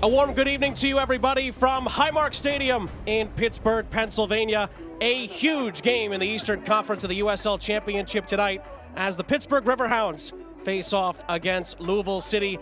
A warm good evening to you, everybody, from Highmark Stadium in Pittsburgh, Pennsylvania. A huge game in the Eastern Conference of the USL Championship tonight as the Pittsburgh Riverhounds face off against Louisville City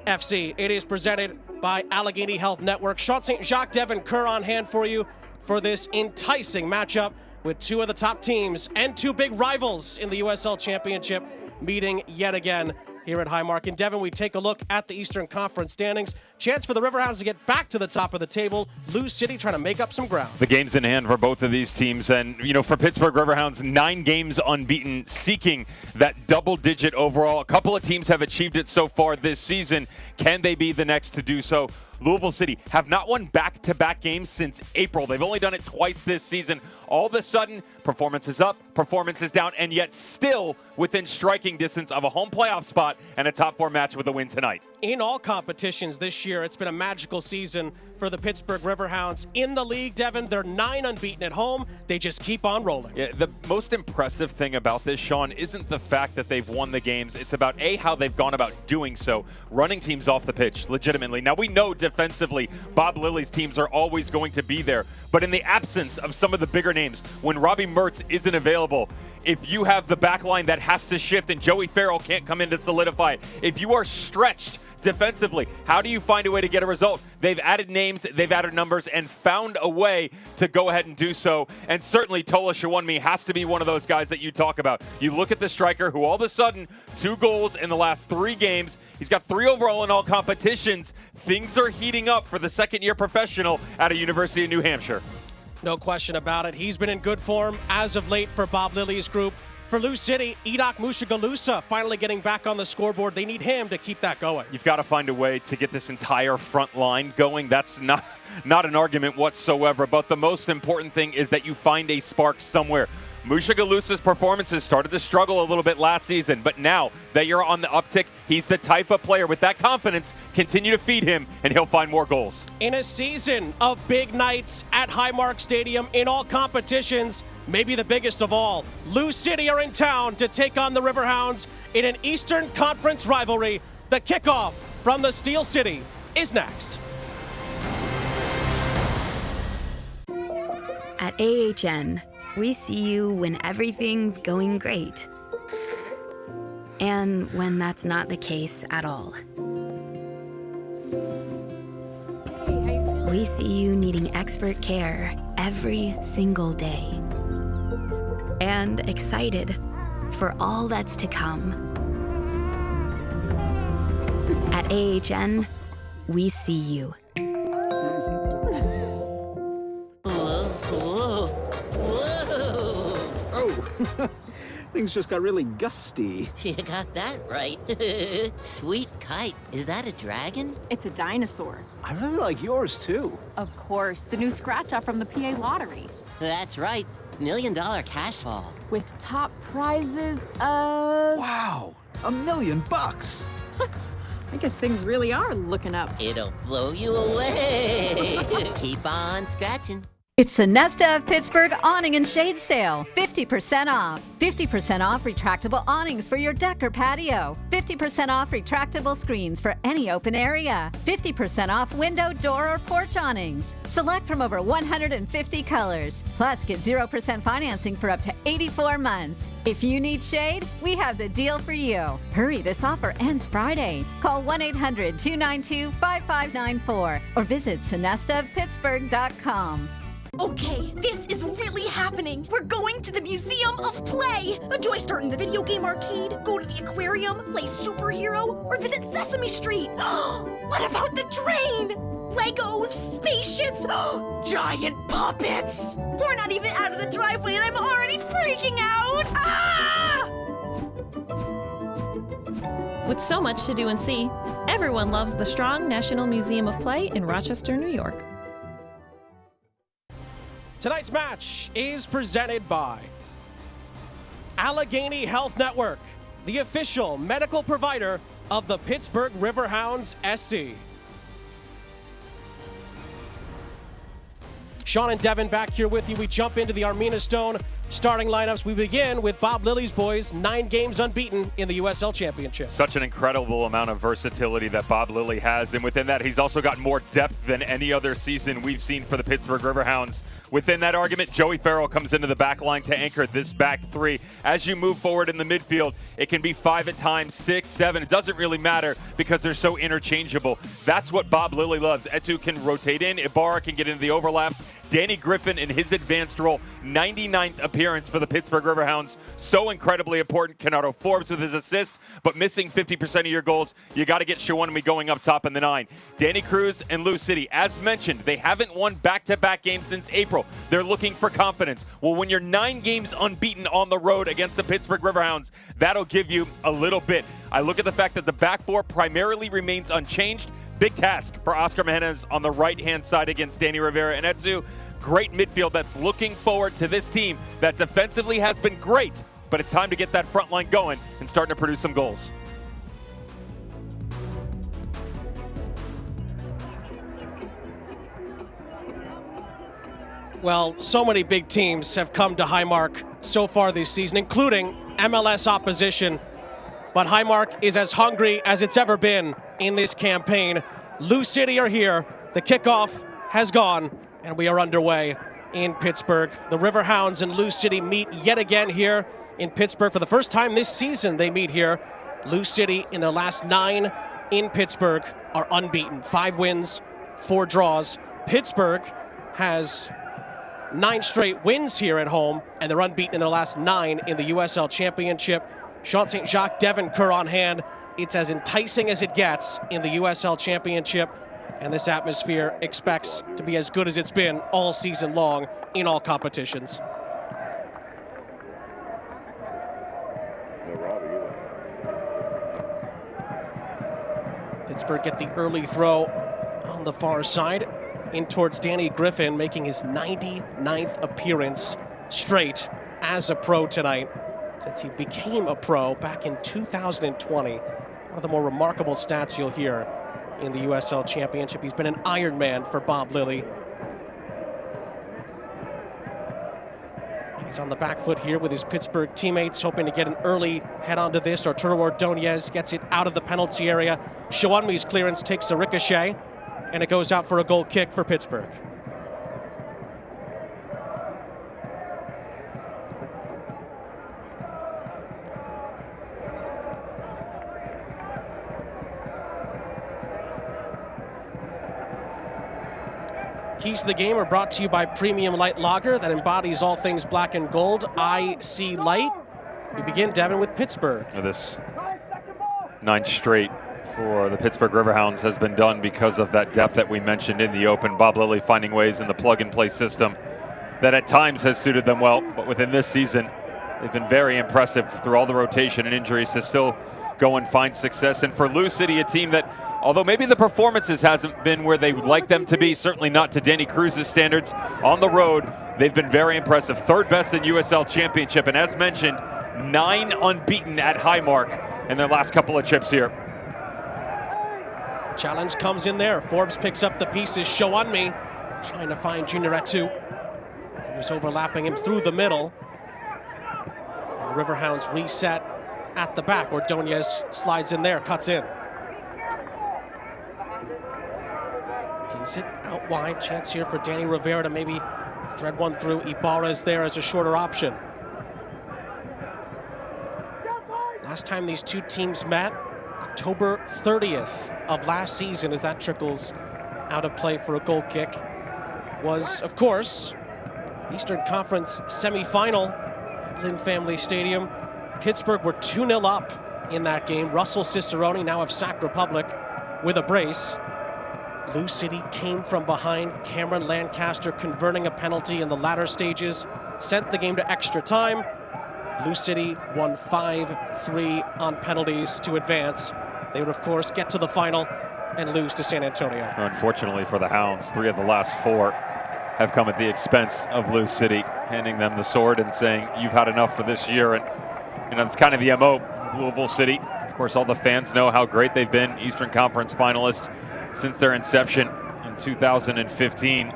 FC. It is presented by Allegheny Health Network. Sean St. Jacques, Devin Kerr on hand for you for this enticing matchup with two of the top teams and two big rivals in the USL Championship meeting yet again here at Highmark. And Devin, we take a look at the Eastern Conference standings. Chance for the Riverhounds to get back to the top of the table. Lou City trying to make up some ground. The game's in hand for both of these teams. And, you know, for Pittsburgh Riverhounds, 9 games unbeaten, seeking that double-digit overall. A couple of teams have achieved it so far this season. Can they be the next to do so? Louisville City have not won back-to-back games since April. They've only done it twice this season. All of a sudden, performance is up, performance is down, and yet still within striking distance of a home playoff spot and a top 4 match with a win tonight. In all competitions this year, it's been a magical season for the Pittsburgh Riverhounds. In the league, Devin, they're 9 unbeaten at home. They just keep on rolling. Yeah, the most impressive thing about this, Sean, isn't the fact that they've won the games. It's about, A, how they've gone about doing so, running teams off the pitch legitimately. Now, we know defensively Bob Lilly's teams are always going to be there, but in the absence of some of the bigger names, when Robbie Mertz isn't available, if you have the back line that has to shift and Joey Farrell can't come in to solidify it, if you are stretched defensively, how do you find a way to get a result? They've added names, they've added numbers, and found a way to go ahead and do so. And certainly Tola Shawunmi has to be one of those guys that you talk about. You look at the striker who all of a sudden, 2 goals in the last 3 games. He's got 3 overall in all competitions. Things are heating up for the second-year professional out of University of New Hampshire. No question about it. He's been in good form as of late for Bob Lilly's group. For Lou City, Idok Mushagalusa finally getting back on the scoreboard. They need him to keep that going. You've got to find a way to get this entire front line going. That's not an argument whatsoever, but the most important thing is that you find a spark somewhere. Mushagalusa's performances started to struggle a little bit last season, but now that you're on the uptick, he's the type of player with that confidence. Continue to feed him, and he'll find more goals. In a season of big nights at Highmark Stadium in all competitions, maybe the biggest of all, Lou City are in town to take on the Riverhounds in an Eastern Conference rivalry. The kickoff from the Steel City is next. At AHN, we see you when everything's going great, and when that's not the case at all. We see you needing expert care every single day, and excited for all that's to come. At AHN, we see you. Things just got really gusty. You got that right. Sweet kite. Is that a dragon? It's a dinosaur. I really like yours, too. Of course, the new scratch-off from the PA lottery. That's right. $1 million cash fall. With top prizes of... Wow, $1 million. I guess things really are looking up. It'll blow you away. Keep on scratching. It's Sonesta of Pittsburgh Awning and Shade Sale. 50% off. 50% off retractable awnings for your deck or patio. 50% off retractable screens for any open area. 50% off window, door, or porch awnings. Select from over 150 colors. Plus, get 0% financing for up to 84 months. If you need shade, we have the deal for you. Hurry, this offer ends Friday. Call 1-800-292-5594 or visit sonestaofpittsburgh.com. Okay, this is really happening. We're going to the Museum of Play. Do I start in the video game arcade, go to the aquarium, play superhero, or visit Sesame Street? What about the train? Legos, spaceships, giant puppets. We're not even out of the driveway and I'm already freaking out. Ah! With so much to do and see, everyone loves the Strong National Museum of Play in Rochester, New York. Tonight's match is presented by Allegheny Health Network, the official medical provider of the Pittsburgh Riverhounds SC. Sean and Devin back here with you. We jump into the Armina Stone starting lineups. We begin with Bob Lilly's boys, 9 games unbeaten in the USL Championship. Such an incredible amount of versatility that Bob Lilly has, and within that, he's also got more depth than any other season we've seen for the Pittsburgh Riverhounds. Within that argument, Joey Farrell comes into the back line to anchor this back three. As you move forward in the midfield, it can be 5 at times, 6, 7. It doesn't really matter because they're so interchangeable. That's what Bob Lilly loves. Etu can rotate in, Ibarra can get into the overlaps. Danny Griffin in his advanced role, 99th appearance for the Pittsburgh Riverhounds. So incredibly important. Kennardo Forbes with his assists, but missing 50% of your goals. You got to get Shawunmi going up top in the 9. Danny Cruz and Lou City, as mentioned, they haven't won back-to-back games since April. They're looking for confidence. Well, when you're 9 games unbeaten on the road against the Pittsburgh Riverhounds, that'll give you a little bit. I look at the fact that the back four primarily remains unchanged. Big task for Oscar Mejias on the right-hand side against Danny Rivera and Etu. Great midfield that's looking forward to this team that defensively has been great, but it's time to get that front line going and starting to produce some goals. Well, so many big teams have come to Highmark so far this season, including MLS opposition. But Highmark is as hungry as it's ever been in this campaign. Lou City are here. The kickoff has gone, and we are underway in Pittsburgh. The Riverhounds and Lou City meet yet again here in Pittsburgh. For the first time this season, they meet here. Lou City, in their last 9 in Pittsburgh, are unbeaten. 5 wins, 4 draws. Pittsburgh has 9 straight wins here at home, and they're unbeaten in their last 9 in the USL Championship. Sean St. Jacques, Devin Kerr on hand. It's as enticing as it gets in the USL Championship, and this atmosphere expects to be as good as it's been all season long in all competitions. Pittsburgh get the early throw on the far side in towards Danny Griffin, making his 99th appearance straight as a pro tonight, since he became a pro back in 2020. One of the more remarkable stats you'll hear in the USL Championship. He's been an Iron Man for Bob Lilly. And he's on the back foot here with his Pittsburgh teammates, hoping to get an early head onto this. Arturo Ordonez gets it out of the penalty area. Shawunmi's clearance takes a ricochet, and it goes out for a goal kick for Pittsburgh. Keys to the game are brought to you by Premium Light Lager that embodies all things black and gold. I see light. We begin, Devin, with Pittsburgh. This 9 straight for the Pittsburgh Riverhounds has been done because of that depth that we mentioned in the open. Bob Lilly finding ways in the plug-and-play system that at times has suited them well, but within this season, they've been very impressive through all the rotation and injuries to still go and find success. And for Lou City, a team that, although maybe the performances hasn't been where they would like them to be, certainly not to Danny Cruz's standards, on the road, they've been very impressive. 3rd best in USL Championship, and as mentioned, 9 unbeaten at Highmark in their last couple of trips here. Challenge comes in there. Forbes picks up the pieces. Shawunmi trying to find Junior Etu. He was overlapping him through the middle. And the Riverhounds reset at the back. Ordonez slides in there, cuts in. Plays it out wide. Chance here for Danny Rivera to maybe thread one through. Ibarra is there as a shorter option. Last time these two teams met, October 30th of last season, as that trickles out of play for a goal kick, was, of course, Eastern Conference semifinal at Lynn Family Stadium. Pittsburgh were 2-0 up in that game. Russell Cicerone, now of Sac Republic, with a brace. Lou City came from behind. Cameron Lancaster converting a penalty in the latter stages sent the game to extra time. Lou City won 5-3 on penalties to advance. They would, of course, get to the final and lose to San Antonio. Unfortunately for the Hounds, 3 of the last 4 have come at the expense of Lou City, handing them the sword and saying, you've had enough for this year. And you know, it's kind of the MO of Louisville City. Of course, all the fans know how great they've been, Eastern Conference finalists since their inception in 2015.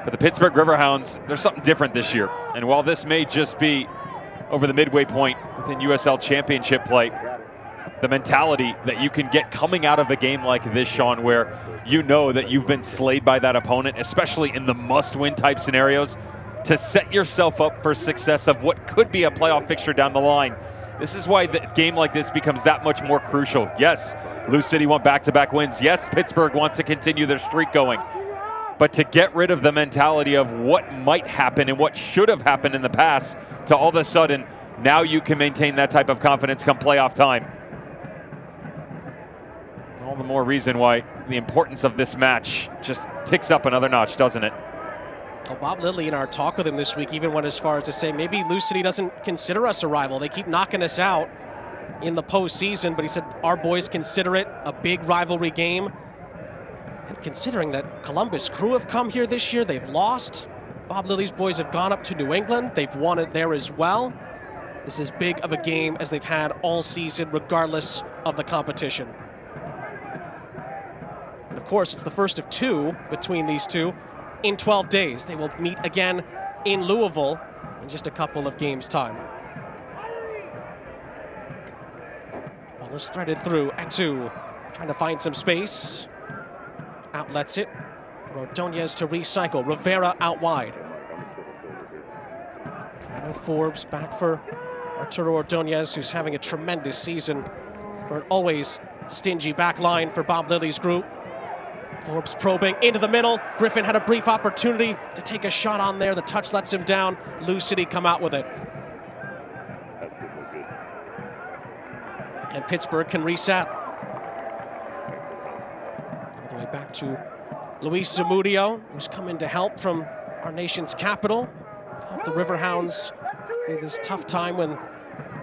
But the Pittsburgh Riverhounds, there's something different this year. And while this may just be over the midway point within USL Championship play, the mentality that you can get coming out of a game like this, Sean, where you know that you've been slayed by that opponent, especially in the must-win type scenarios, to set yourself up for success of what could be a playoff fixture down the line. This is why the game like this becomes that much more crucial. Yes, Lou City want back-to-back wins. Yes, Pittsburgh want to continue their streak going. But to get rid of the mentality of what might happen and what should have happened in the past, to all of a sudden, now you can maintain that type of confidence come playoff time. All the more reason why the importance of this match just ticks up another notch, doesn't it? Well, Bob Lilly, in our talk with him this week, even went as far as to say maybe Lou City doesn't consider us a rival. They keep knocking us out in the postseason, but he said our boys consider it a big rivalry game. And considering that Columbus Crew have come here this year, they've lost. Bob Lilly's boys have gone up to New England. They've won it there as well. This is big of a game as they've had all season, regardless of the competition. And of course, it's the first of two between these two in 12 days. They will meet again in Louisville in just a couple of games' time. Ball is threaded through. Atu trying to find some space. Outlets it. Ordonez to recycle. Rivera out wide. Forbes back for Arturo Ordonez, who's having a tremendous season for an always stingy back line for Bob Lilly's group. Forbes probing into the middle. Griffin had a brief opportunity to take a shot on there. The touch lets him down. Lou City come out with it. And Pittsburgh can reset. All the way back to Luis Zamudio, who's come in to help from our nation's capital. To help the Riverhounds through this tough time when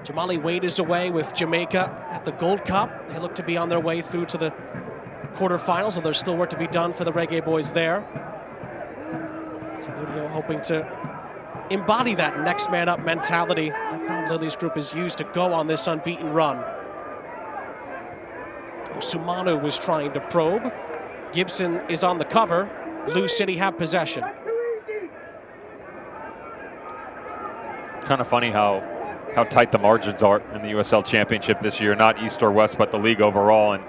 Jamali Wade is away with Jamaica at the Gold Cup. They look to be on their way through to the quarterfinals, so there's still work to be done for the Reggae boys there. Zamudio hoping to embody that next man up mentality that Bob Lilly's group has used to go on this unbeaten run. Osumanu was trying to probe. Gibson is on the cover. Lou City have possession. Kind of funny how tight the margins are in the USL Championship this year, not East or West, but the league overall, and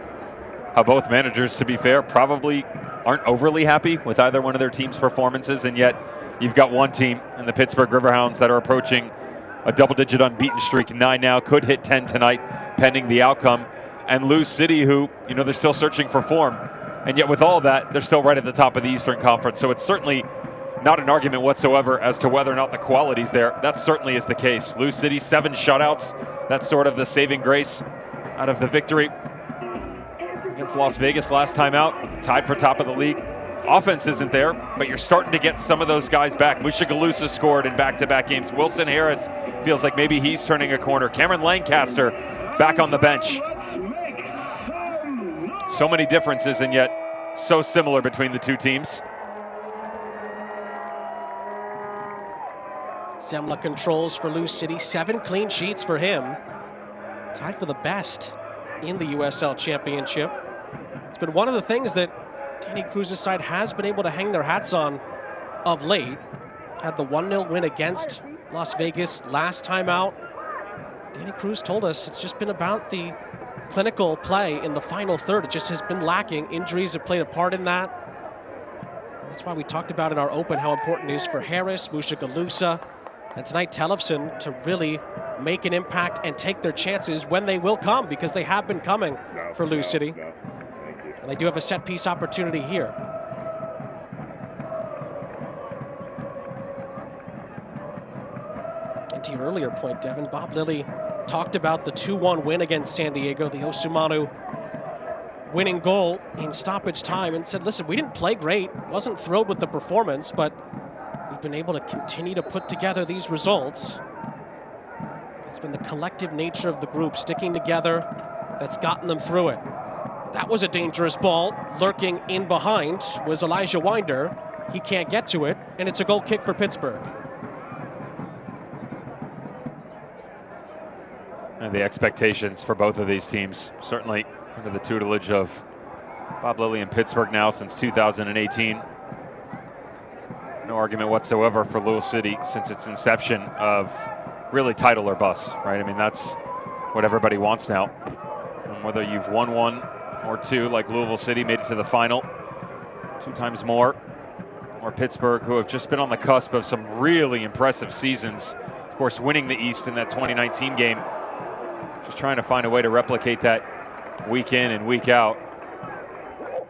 how both managers, to be fair, probably aren't overly happy with either one of their team's performances, and yet you've got one team in the Pittsburgh Riverhounds that are approaching a double-digit unbeaten streak, 9 now, could hit 10 tonight, pending the outcome, and Lou City, who, you know, they're still searching for form, and yet with all that, they're still right at the top of the Eastern Conference, so it's certainly not an argument whatsoever as to whether or not the quality's there. That certainly is the case. Lou City, 7 shutouts. That's sort of the saving grace out of the victory against Las Vegas last time out. Tied for top of the league. Offense isn't there, but you're starting to get some of those guys back. Musha Galusa scored in back-to-back games. Wilson Harris feels like maybe he's turning a corner. Cameron Lancaster back on the bench. So many differences, and yet so similar between the two teams. Semla controls for Lou City. 7 clean sheets for him. Tied for the best in the USL Championship. It's been one of the things that Danny Cruz's side has been able to hang their hats on of late. Had the 1-0 win against Las Vegas last time out. Danny Cruz told us it's just been about the clinical play in the final third. It just has been lacking. Injuries have played a part in that. And that's why we talked about in our open how important it is for Harris, Musha Galusa, and tonight Tellefson to really make an impact and take their chances when they will come, because they have been coming for Lou City. And they do have a set piece opportunity here. And to your earlier point, Devin, Bob Lilly talked about the 2-1 win against San Diego, the Osumanu winning goal in stoppage time, and said, listen, we didn't play great, wasn't thrilled with the performance, but we've been able to continue to put together these results. It's been the collective nature of the group sticking together that's gotten them through it. That was a dangerous ball. Lurking in behind was Elijah Winder. He can't get to it, and it's a goal kick for Pittsburgh. And the expectations for both of these teams, certainly under the tutelage of Bob Lilly in Pittsburgh now since 2018. No no argument whatsoever for Louisville City since its inception of really title or bust, right? I mean, that's what everybody wants now. And whether you've won one or two, like Louisville City made it to the final 2 times more, or Pittsburgh, who have just been on the cusp of some really impressive seasons. Of course, winning the East in that 2019 game. Just trying to find a way to replicate that week in and week out.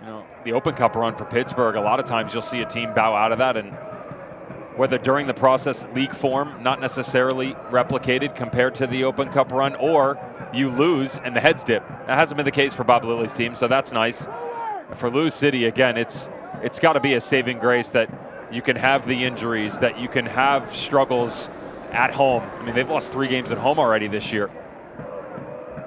You know, the Open Cup run for Pittsburgh, a lot of times you'll see a team bow out of that, and whether during the process league form not necessarily replicated compared to the Open Cup run, or you lose and the heads dip. That hasn't been the case for Bob Lilly's team, so that's nice. For Louisville City, again, it's got to be a saving grace that you can have the injuries, that you can have struggles at home. I mean, they've lost 3 games at home already this year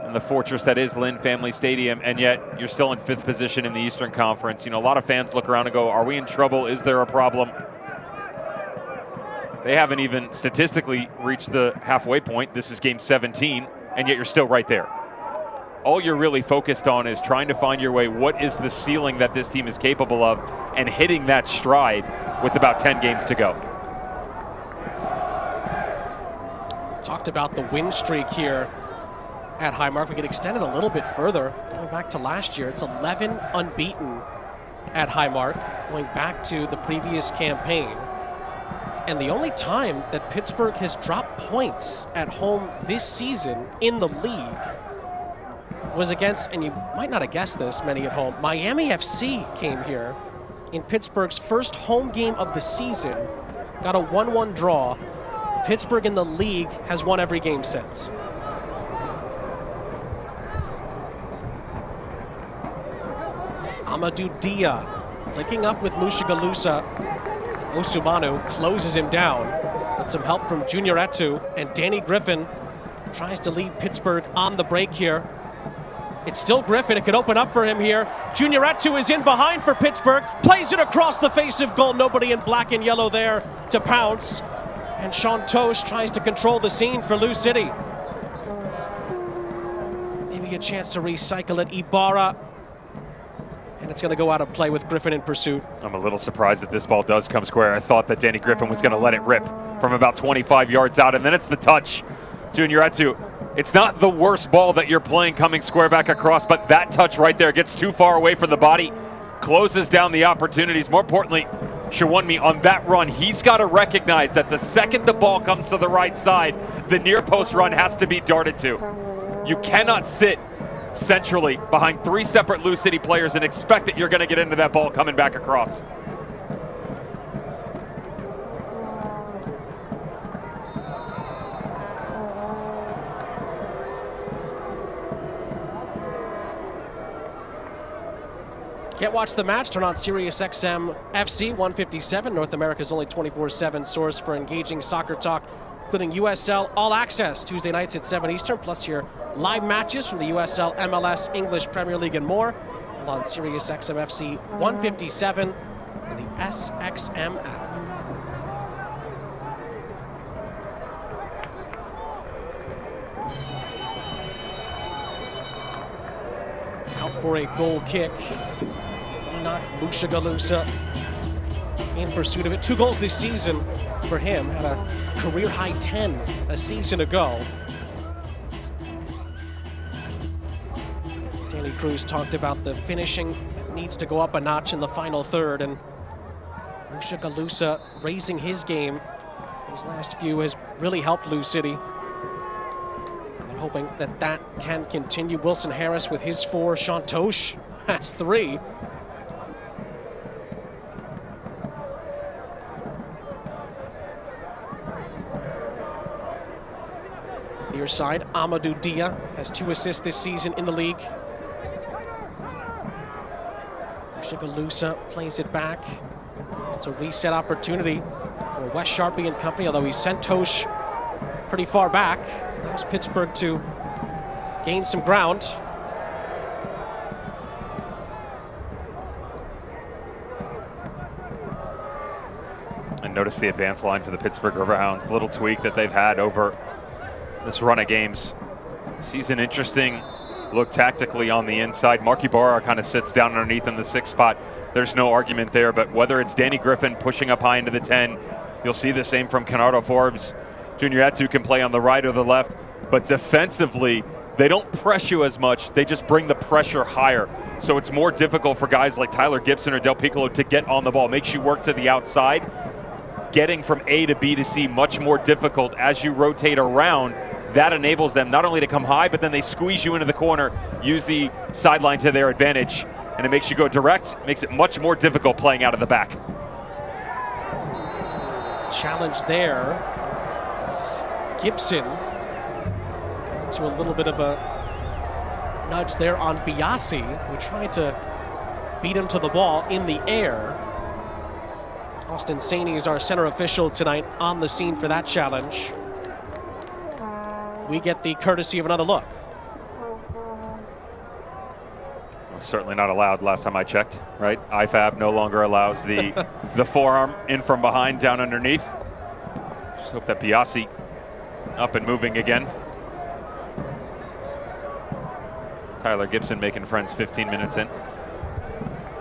in the fortress that is Lynn Family Stadium, and yet you're still in 5th position in the Eastern Conference. You know, a lot of fans look around and go, are we in trouble? Is there a problem? They haven't even statistically reached the halfway point. This is game 17, and yet you're still right there. All you're really focused on is trying to find your way. What is the ceiling that this team is capable of, and hitting that stride with about 10 games to go. Talked about the win streak here at Highmark. We could extend it a little bit further. Going back to last year, it's 11 unbeaten at Highmark, going back to the previous campaign. And the only time that Pittsburgh has dropped points at home this season in the league was against, and you might not have guessed this, many at home, Miami FC came here in Pittsburgh's first home game of the season, got a 1-1 draw. Pittsburgh in the league has won every game since. Amadou Dia linking up with Mushigalusa. Osumanu closes him down. With some help from Junior Etu, and Danny Griffin tries to lead Pittsburgh on the break here. It's still Griffin. It could open up for him here. Junior Etu is in behind for Pittsburgh. Plays it across the face of goal. Nobody in black and yellow there to pounce. And Sean Tosh tries to control the scene for Lou City. Maybe a chance to recycle it. Ibarra. And it's going to go out of play with Griffin in pursuit. I'm a little surprised that this ball does come square. I thought that Danny Griffin was going to let it rip from about 25 yards out, and then it's the touch. Junior Etu. It's not the worst ball that you're playing coming square back across, but that touch right there gets too far away from the body, closes down the opportunities. More importantly, Shawunmi on that run, he's got to recognize that the second the ball comes to the right side, the near post run has to be darted to. You cannot sit centrally behind 3 separate Lou City players and expect that you're going to get into that ball coming back across. Can't watch the match? Turn on Sirius XM FC 157, North America's only 24/7 source for engaging soccer talk, including USL All Access Tuesday nights at 7 Eastern, plus your live matches from the USL, MLS, English Premier League, and more. On Sirius XM FC 157 and the SXM app. Out for a goal kick. Enoch Mushigalusa in pursuit of it. 2 goals this season for him. Had a career-high 10 a season ago. Danny Cruz talked about the finishing that needs to go up a notch in the final third, and Mushigalusa raising his game these last few has really helped Lou City. And hoping that that can continue. Wilson Harris with his 4. Sean Tosh has 3. Near side, Amadou Dia has 2 assists this season in the league. Mushigalusa plays it back. It's a reset opportunity for Wes Sharpie and company, although he sent Tosh pretty far back. Allows Pittsburgh to gain some ground. And notice the advance line for the Pittsburgh Riverhounds. Little tweak that they've had over this run of games. Season interesting look tactically on the inside. Mark Ibarra kind of sits down underneath in the 6th spot. there's no argument there. But whether it's Danny Griffin pushing up high into the 10, you'll see the same from Kenardo Forbes. Junior Atu can play on the right or the left, but defensively, they don't press you as much. They just bring the pressure higher. So it's more difficult for guys like Tyler Gibson or Del Piccolo to get on the ball. Makes you work to the outside. Getting from A to B to C much more difficult as you rotate around. That enables them not only to come high, but then they squeeze you into the corner, use the sideline to their advantage, and it makes you go direct, makes it much more difficult playing out of the back. Challenge there. Gibson to a little bit of a nudge there on Biasi, who tried to beat him to the ball in the air. Austin Saney is our center official tonight on the scene for that challenge. We get the courtesy of another look. Certainly not allowed last time I checked, right? IFAB no longer allows the forearm in from behind down underneath. Just hope that Biasi up and moving again. Tyler Gibson making friends 15 minutes in.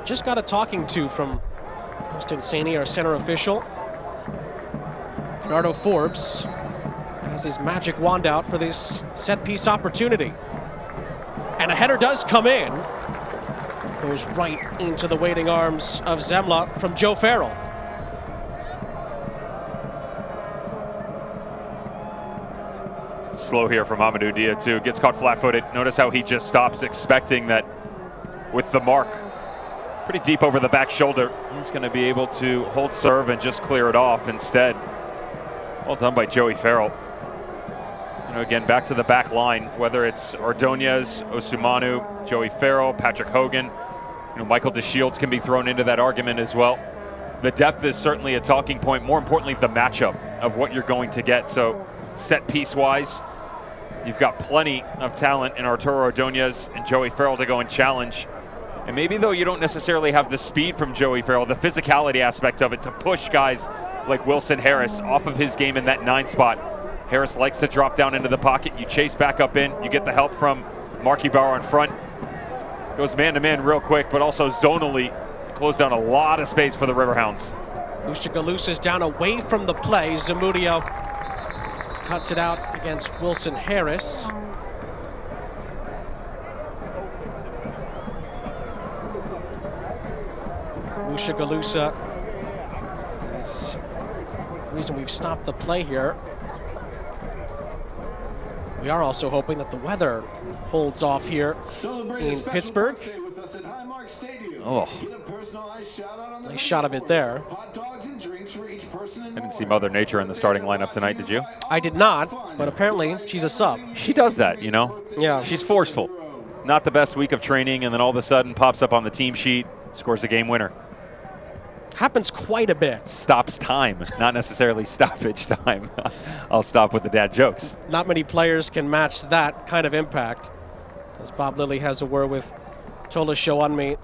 Just got a talking to from Austin Saney, our center official. Kenardo Forbes has his magic wand out for this set piece opportunity. And a header does come in. Goes right into the waiting arms of Zemla from Joe Farrell. Slow here from Amadou Dia too. Gets caught flat-footed. Notice how he just stops, expecting that with the mark pretty deep over the back shoulder, he's going to be able to hold serve and just clear it off instead. Well done by Joey Farrell. You know, again, back to the back line, whether it's Ordonez, Osumanu, Joey Farrell, Patrick Hogan, you know, Michael DeShields can be thrown into that argument as well. The depth is certainly a talking point. More importantly, the matchup of what you're going to get. So set piece wise, you've got plenty of talent in Arturo Ordonez and Joey Farrell to go and challenge. And maybe though you don't necessarily have the speed from Joey Farrell, the physicality aspect of it to push guys like Wilson Harris off of his game in that 9 spot. Harris likes to drop down into the pocket. You chase back up in. You get the help from Marky Bauer in front. Goes man-to-man real quick, but also zonally close down a lot of space for the Riverhounds. Ushigaloos is down away from the play. Zamudio cuts it out against Wilson Harris. Ushigaloos is the reason we've stopped the play here. We are also hoping that the weather holds off here in Pittsburgh. Oh, nice shot of it there. I didn't see Mother Nature in the starting lineup tonight, did you? I did not, but apparently she's a sub. She does that, you know? Yeah. She's forceful. Not the best week of training, and then all of a sudden pops up on the team sheet, scores a game winner. Happens quite a bit. Stops time, not necessarily stoppage time. I'll stop with the dad jokes. Not many players can match that kind of impact. As Bob Lilly has a word with Tola Shoanmi.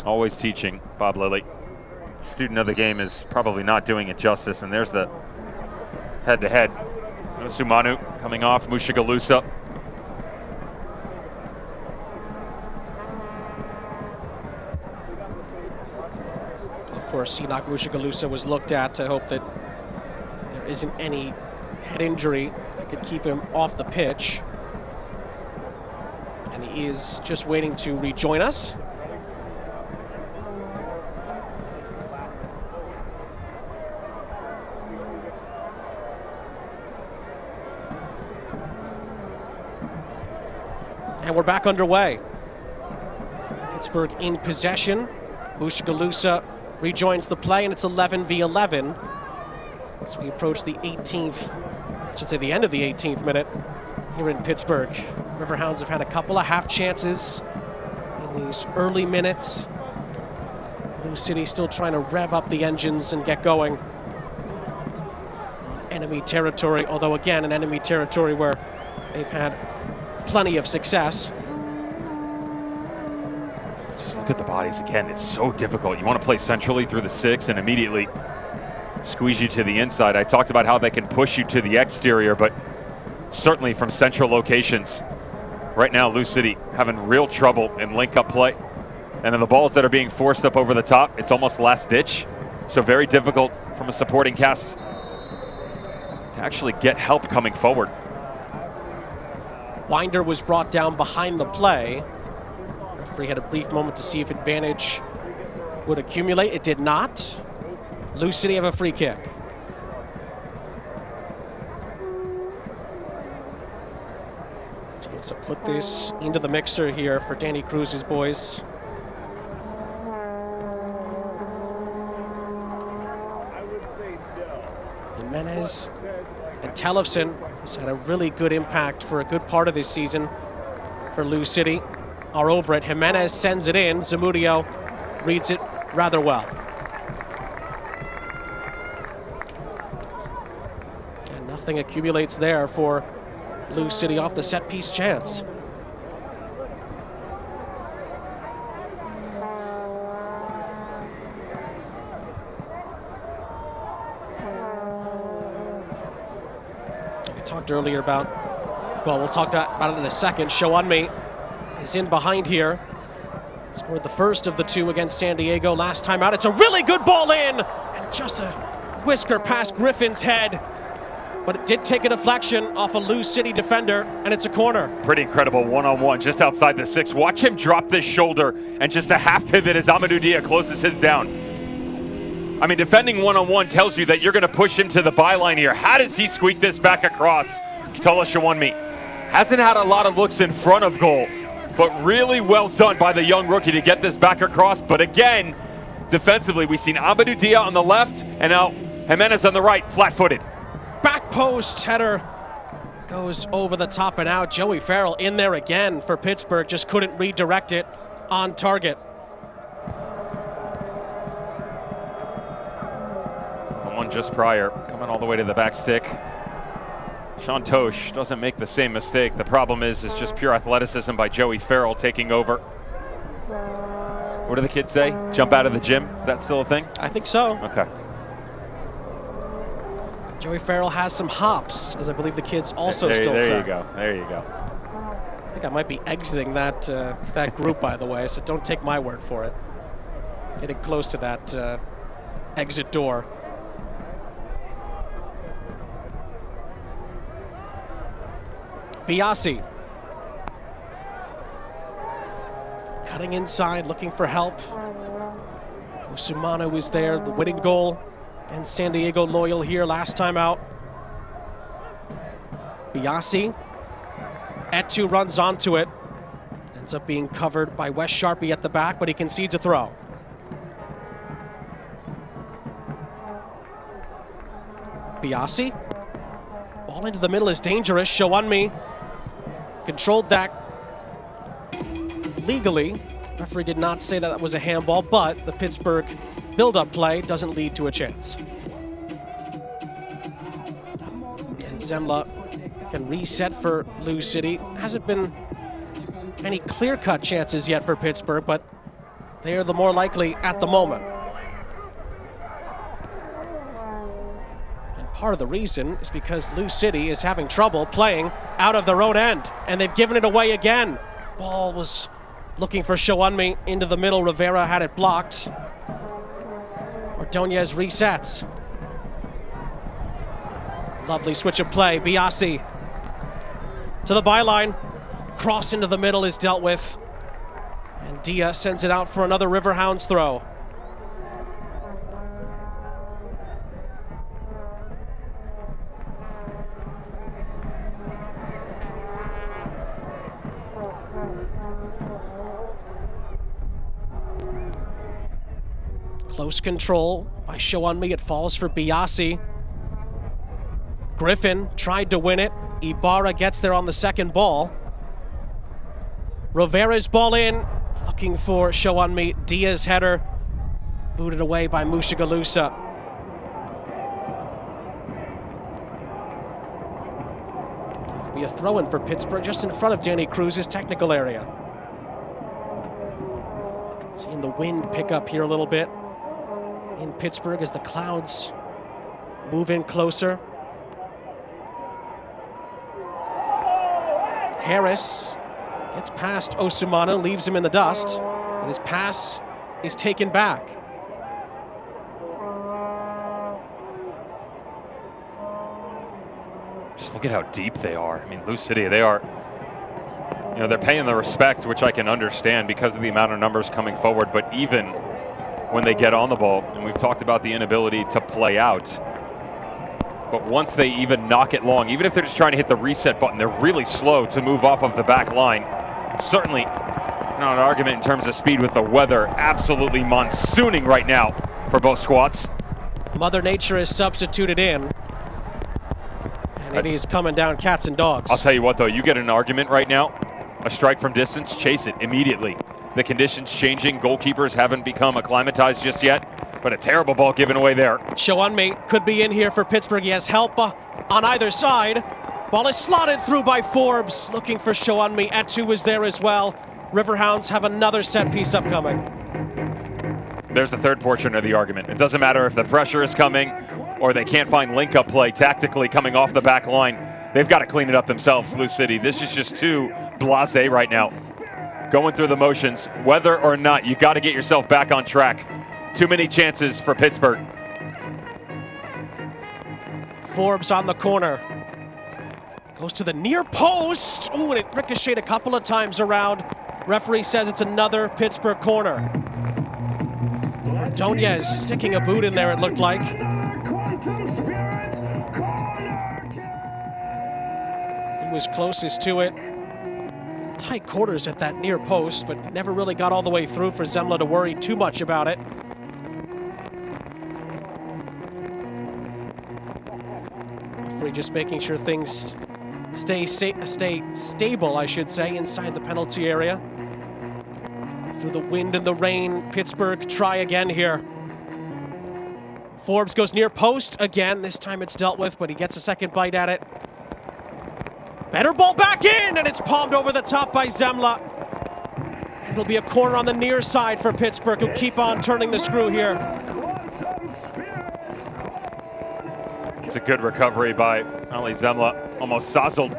Always teaching, Bob Lilly. Student of the game is probably not doing it justice, and there's the head-to-head. Osumanu coming off, Mushigaloos. Of course, Enoch Mushigaloos was looked at to hope that there isn't any head injury that could keep him off the pitch. And he is just waiting to rejoin us. And we're back underway. Pittsburgh in possession. Mushigaloos rejoins the play, and it's 11 v 11 as we approach the 18th, I should say the end of the 18th minute here in Pittsburgh. Riverhounds have had a couple of half chances in these early minutes. Blue City still trying to rev up the engines and get going. Enemy territory, although again, an enemy territory where they've had plenty of success. Just look at the bodies again. It's so difficult. You want to play centrally through the 6 and immediately squeeze you to the inside. I talked about how they can push you to the exterior, but certainly from central locations, Right now, Lou City having real trouble in link-up play. And in the balls that are being forced up over the top, it's almost last ditch. So very difficult from a supporting cast to actually get help coming forward. Winder was brought down behind the play. Referee had a brief moment to see if advantage would accumulate. It did not. Lou City have a free kick. Chance to put this into the mixer here for Danny Cruz's boys. Jimenez and Tellefson has had a really good impact for a good part of this season for Lou City. Are over it. Jimenez sends it in. Zamudio reads it rather well. And nothing accumulates there for Lou City off the set piece chance. We talked earlier about, well, we'll talk about it in a second. Show on me is in behind here. Scored the first of the two against San Diego last time out. It's a really good ball in, and just a whisker past Griffin's head. But it did take a deflection off a Lou City defender, and it's a corner. Pretty incredible one-on-one just outside the 6. Watch him drop this shoulder and just a half pivot as Amadou Dia closes him down. I mean, defending one-on-one tells you that you're going to push him to the byline here. How does he squeak this back across? Tola Shawunmi hasn't had a lot of looks in front of goal, but really well done by the young rookie to get this back across. But again, defensively, we've seen Amadou Dia on the left, and now Jimenez on the right, flat-footed. Back post header goes over the top and out. Joey Farrell in there again for Pittsburgh, just couldn't redirect it on target. One just prior, coming all the way to the back stick. Sean Tosh doesn't make the same mistake. The problem is just pure athleticism by Joey Farrell taking over. What do the kids say? Jump out of the gym? Is that still a thing? I think so. Okay. Joey Farrell has some hops, as I believe the kids also still say. There you go. There you go. I think I might be exiting that that group, by the way, so don't take my word for it. Getting close to that exit door. Biasi. Cutting inside, looking for help. Osumano is there, the winning goal. And San Diego loyal here last time out. Biasi. Etu runs onto it. Ends up being covered by Wes Sharpie at the back, but he concedes a throw. Biasi. Ball into the middle is dangerous. Shawunmi controlled that legally. Referee did not say that was a handball, but the Pittsburgh build-up play doesn't lead to a chance. And Zemla can reset for Lou City. Hasn't been any clear-cut chances yet for Pittsburgh, but they are the more likely at the moment. And part of the reason is because Lou City is having trouble playing out of their own end, and they've given it away again. Ball was looking for Shawunmi into the middle. Rivera had it blocked. Ordonez resets. Lovely switch of play. Biasi to the byline. Cross into the middle is dealt with. And Dia sends it out for another Riverhounds throw. Close control by Shawunmi. It falls for Biasi. Griffin tried to win it. Ibarra gets there on the second ball. Rivera's ball in, looking for Shawunmi. Dia's header booted away by Mushagalusa. It'll be a throw-in for Pittsburgh just in front of Danny Cruz's technical area. Seeing the wind pick up here a little bit in Pittsburgh as the clouds move in closer. Harris Gets past Osumana, leaves him in the dust, and his pass is taken back. Just look at how deep they are. I mean, Lou City, they are, you know, they're paying the respect, which I can understand because of the amount of numbers coming forward, but even when they get on the ball, and we've talked about the inability to play out, but once they even knock it long, even if they're just trying to hit the reset button, they're really slow to move off of the back line. Certainly not an argument in terms of speed with the weather. Absolutely monsooning right now for both squads. Mother Nature is substituted in. And it is coming down cats and dogs. I'll tell you what, though, you get an argument right now, a strike from distance, chase it immediately. The conditions changing, goalkeepers haven't become acclimatized just yet, but a terrible ball given away there. Shounmi could be in here for Pittsburgh. He has help on either side. Ball is slotted through by Forbes, looking for Shounmi. Etu is there as well. Riverhounds have another set piece upcoming. There's the third portion of the argument. It doesn't matter if the pressure is coming or they can't find link-up play tactically coming off the back line. They've got to clean it up themselves, Lou City. This is just too blasé right now. Going through the motions, whether or not, you got to get yourself back on track. Too many chances for Pittsburgh. Forbes on the corner. Goes to the near post. Ooh, and it ricocheted a couple of times around. Referee says it's another Pittsburgh corner. Ordonez sticking a boot in there, it looked like. He was closest to it. Tight quarters at that near post, but never really got all the way through for Zemla to worry too much about it. Referee just making sure things stay stable, I should say, inside the penalty area. Through the wind and the rain, Pittsburgh try again here. Forbes goes near post again. This time it's dealt with, but he gets a second bite at it. Better ball back in, and it's palmed over the top by Zemla. And it'll be a corner on the near side for Pittsburgh, who keep on turning the screw here. It's a good recovery by Ali Zemla, almost sozzled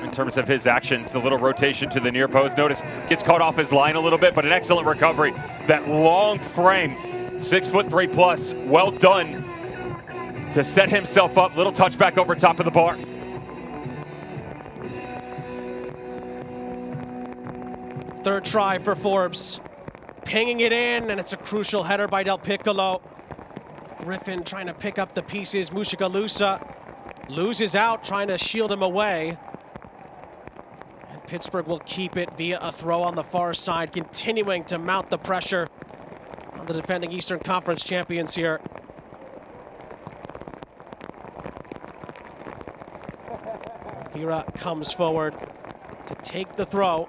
in terms of his actions. The little rotation to the near post. Notice gets caught off his line a little bit, but an excellent recovery. That long frame, 6'3" plus, well done to set himself up. Little touchback over top of the bar. Third try for Forbes. Pinging it in, and it's a crucial header by Del Piccolo. Griffin trying to pick up the pieces. Mushikalusa loses out, trying to shield him away. And Pittsburgh will keep it via a throw on the far side, continuing to mount the pressure on the defending Eastern Conference champions here. Vera comes forward to take the throw.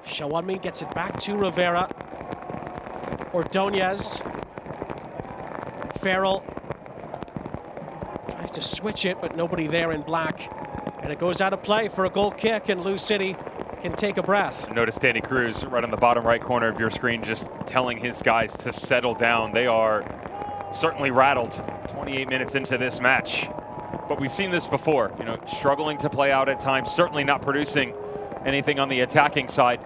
Shounmi gets it back to Rivera. Ordonez. Farrell tries to switch it, but nobody there in black. And it goes out of play for a goal kick, and Lou City can take a breath. Notice Danny Cruz right on the bottom right corner of your screen just telling his guys to settle down. They are certainly rattled 28 minutes into this match. But we've seen this before, you know, struggling to play out at times, certainly not producing anything on the attacking side.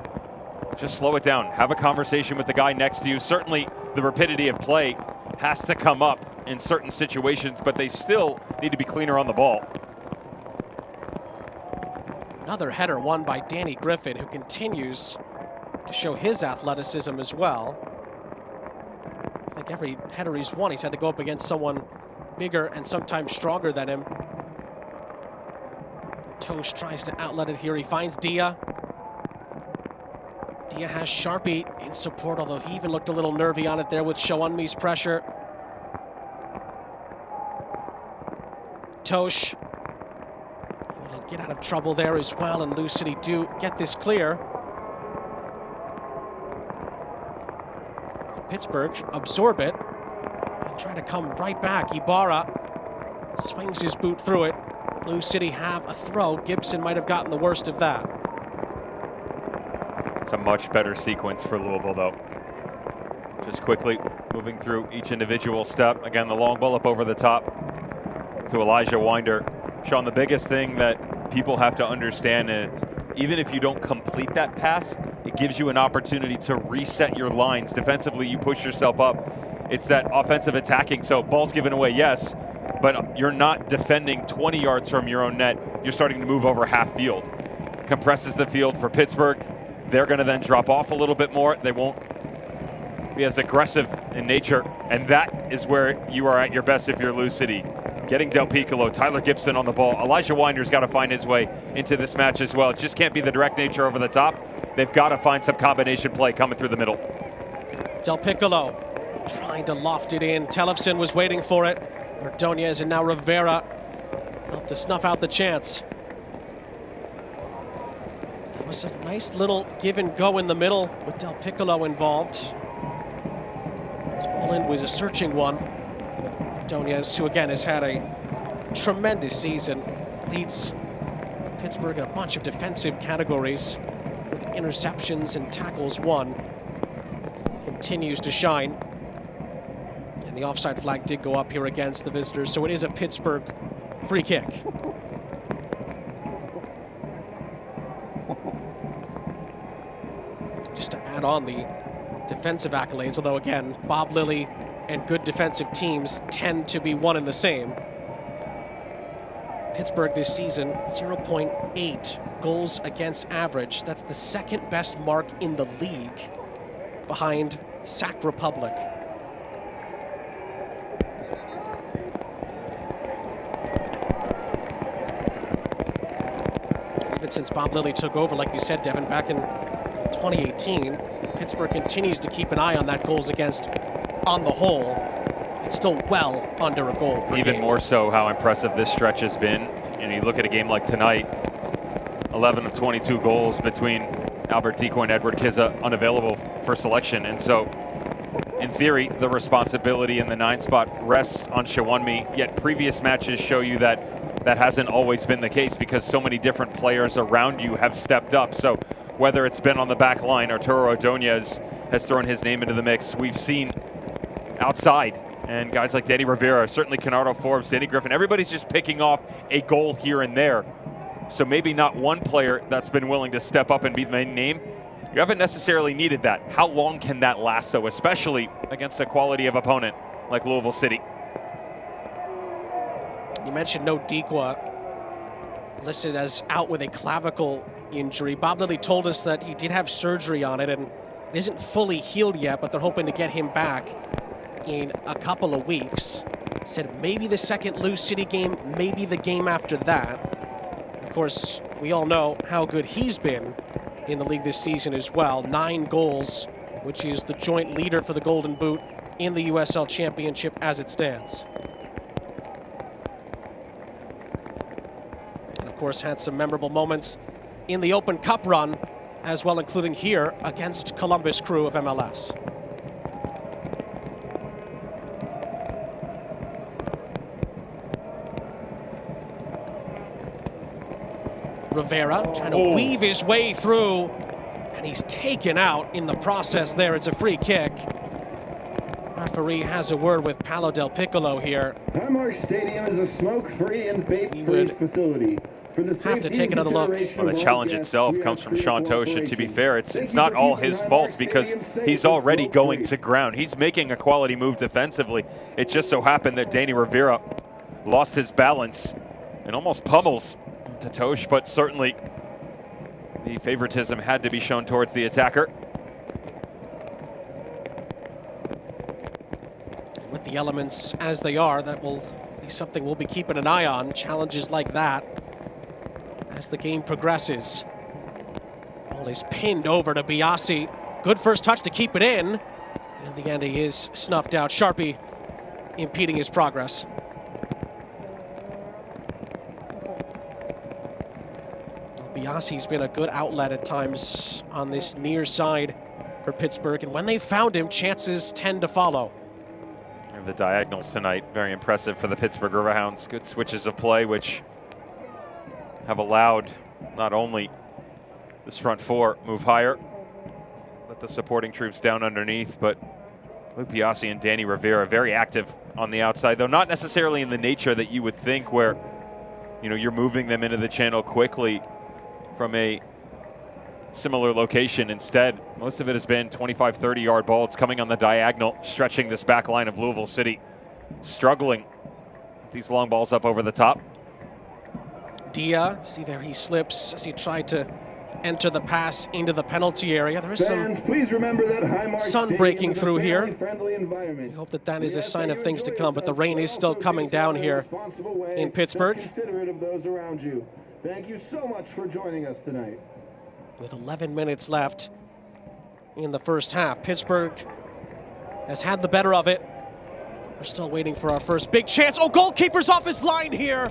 Just slow it down. Have a conversation with the guy next to you. Certainly the rapidity of play has to come up in certain situations, but they still need to be cleaner on the ball. Another header won by Danny Griffin, who continues to show his athleticism as well. I think every header he's won, he's had to go up against someone bigger and sometimes stronger than him. Tosh tries to outlet it here. He finds Dia. Dia has Sharpie in support, although he even looked a little nervy on it there with Shounmi's pressure. Tosh will get out of trouble there as well, and Lou City do get this clear. Pittsburgh absorb it and try to come right back. Ibarra swings his boot through it. Lou City have a throw. Gibson might have gotten the worst of that. It's a much better sequence for Louisville, though. Just quickly moving through each individual step. Again, the long ball up over the top to Elijah Winder. Sean, the biggest thing that people have to understand that even if you don't complete that pass, it gives you an opportunity to reset your lines. Defensively, you push yourself up. It's that offensive attacking. So ball's given away, yes, but you're not defending 20 yards from your own net. You're starting to move over half field. Compresses the field for Pittsburgh. They're going to then drop off a little bit more. They won't be as aggressive in nature, and that is where you are at your best if you're Lou City. Getting Del Piccolo, Tyler Gibson on the ball. Elijah Winder's got to find his way into this match as well. It just can't be the direct nature over the top. They've got to find some combination play coming through the middle. Del Piccolo trying to loft it in. Tellefson was waiting for it. Ordonez and now Rivera helped to snuff out the chance. That was a nice little give and go in the middle with Del Piccolo involved. This ball in was a searching one. Ordonez, who again has had a tremendous season, leads Pittsburgh in a bunch of defensive categories with interceptions and tackles won. Continues to shine. And the offside flag did go up here against the visitors, so it is a Pittsburgh free kick. Just to add on the defensive accolades, although again, Bob Lilly and good defensive teams tend to be one and the same. Pittsburgh this season, 0.8 goals against average. That's the second best mark in the league, behind Sac Republic. Even since Bob Lilly took over, like you said, Devin, back in 2018, Pittsburgh continues to keep an eye on that goals against on the whole. It's still well under a goal per Even game. more so how impressive this stretch has been. And you look at a game like tonight, 11 of 22 goals between Albert Decoy and Edward Kizza unavailable for selection. And so, in theory, the responsibility in the 9 spot rests on Shawunmi, yet previous matches show you that that hasn't always been the case because so many different players around you have stepped up. So whether it's been on the back line, Arturo Ordonez has thrown his name into the mix. We've seen outside, and guys like Danny Rivera, certainly Kennardo Forbes, Danny Griffin, everybody's just picking off a goal here and there. So maybe not one player that's been willing to step up and be the main name. You haven't necessarily needed that. How long can that last, though, especially against a quality of opponent like Louisville City? You mentioned no Decoy, listed as out with a clavicle injury. Bob Lilly told us that he did have surgery on it and it isn't fully healed yet, but they're hoping to get him back in a couple of weeks. Said maybe the second Lou City game, maybe the game after that. And of course, we all know how good he's been in the league this season as well. 9 goals, which is the joint leader for the Golden Boot in the USL Championship as it stands. And of course, had some memorable moments in the Open Cup run as well, including here against Columbus Crew of MLS. Rivera trying to weave his way through, and he's taken out in the process there. It's a free kick. Referee has a word with Paolo Del Piccolo here. Highmark Stadium is a smoke-free and vape-free facility. Have to take another look. Well, the challenge itself comes from Sean Tosha. To be fair, it's not all his fault because he's already going to ground. He's making a quality move defensively. It just so happened that Danny Rivera lost his balance and almost pummels Tosh, but certainly the favoritism had to be shown towards the attacker. With the elements as they are, that will be something we'll be keeping an eye on. Challenges like that as the game progresses. Ball is pinned over to Biasi. Good first touch to keep it in. And in the end, he is snuffed out. Sharpie impeding his progress. Biasi's been a good outlet at times on this near side for Pittsburgh, and when they found him, chances tend to follow. And the diagonals tonight, very impressive for the Pittsburgh Riverhounds. Good switches of play, which have allowed not only this front four move higher, let the supporting troops down underneath, but Luke Biasi and Danny Rivera very active on the outside, though not necessarily in the nature that you would think, where you're moving them into the channel quickly from a similar location. Instead, most of it has been 25, 30-yard ball. It's coming on the diagonal, stretching this back line of Louisville City, struggling with these long balls up over the top. Dia, see there, he slips as he tried to enter the pass into the penalty area. There is some please remember that Highmark sun breaking through here. environment. We hope that is a sign of things to come, but the rain is still coming down here in Pittsburgh. Considerate of those around you. Thank you so much for joining us tonight. With 11 minutes left in the first half, Pittsburgh has had the better of it. We're still waiting for our first big chance. Oh, goalkeeper's off his line here.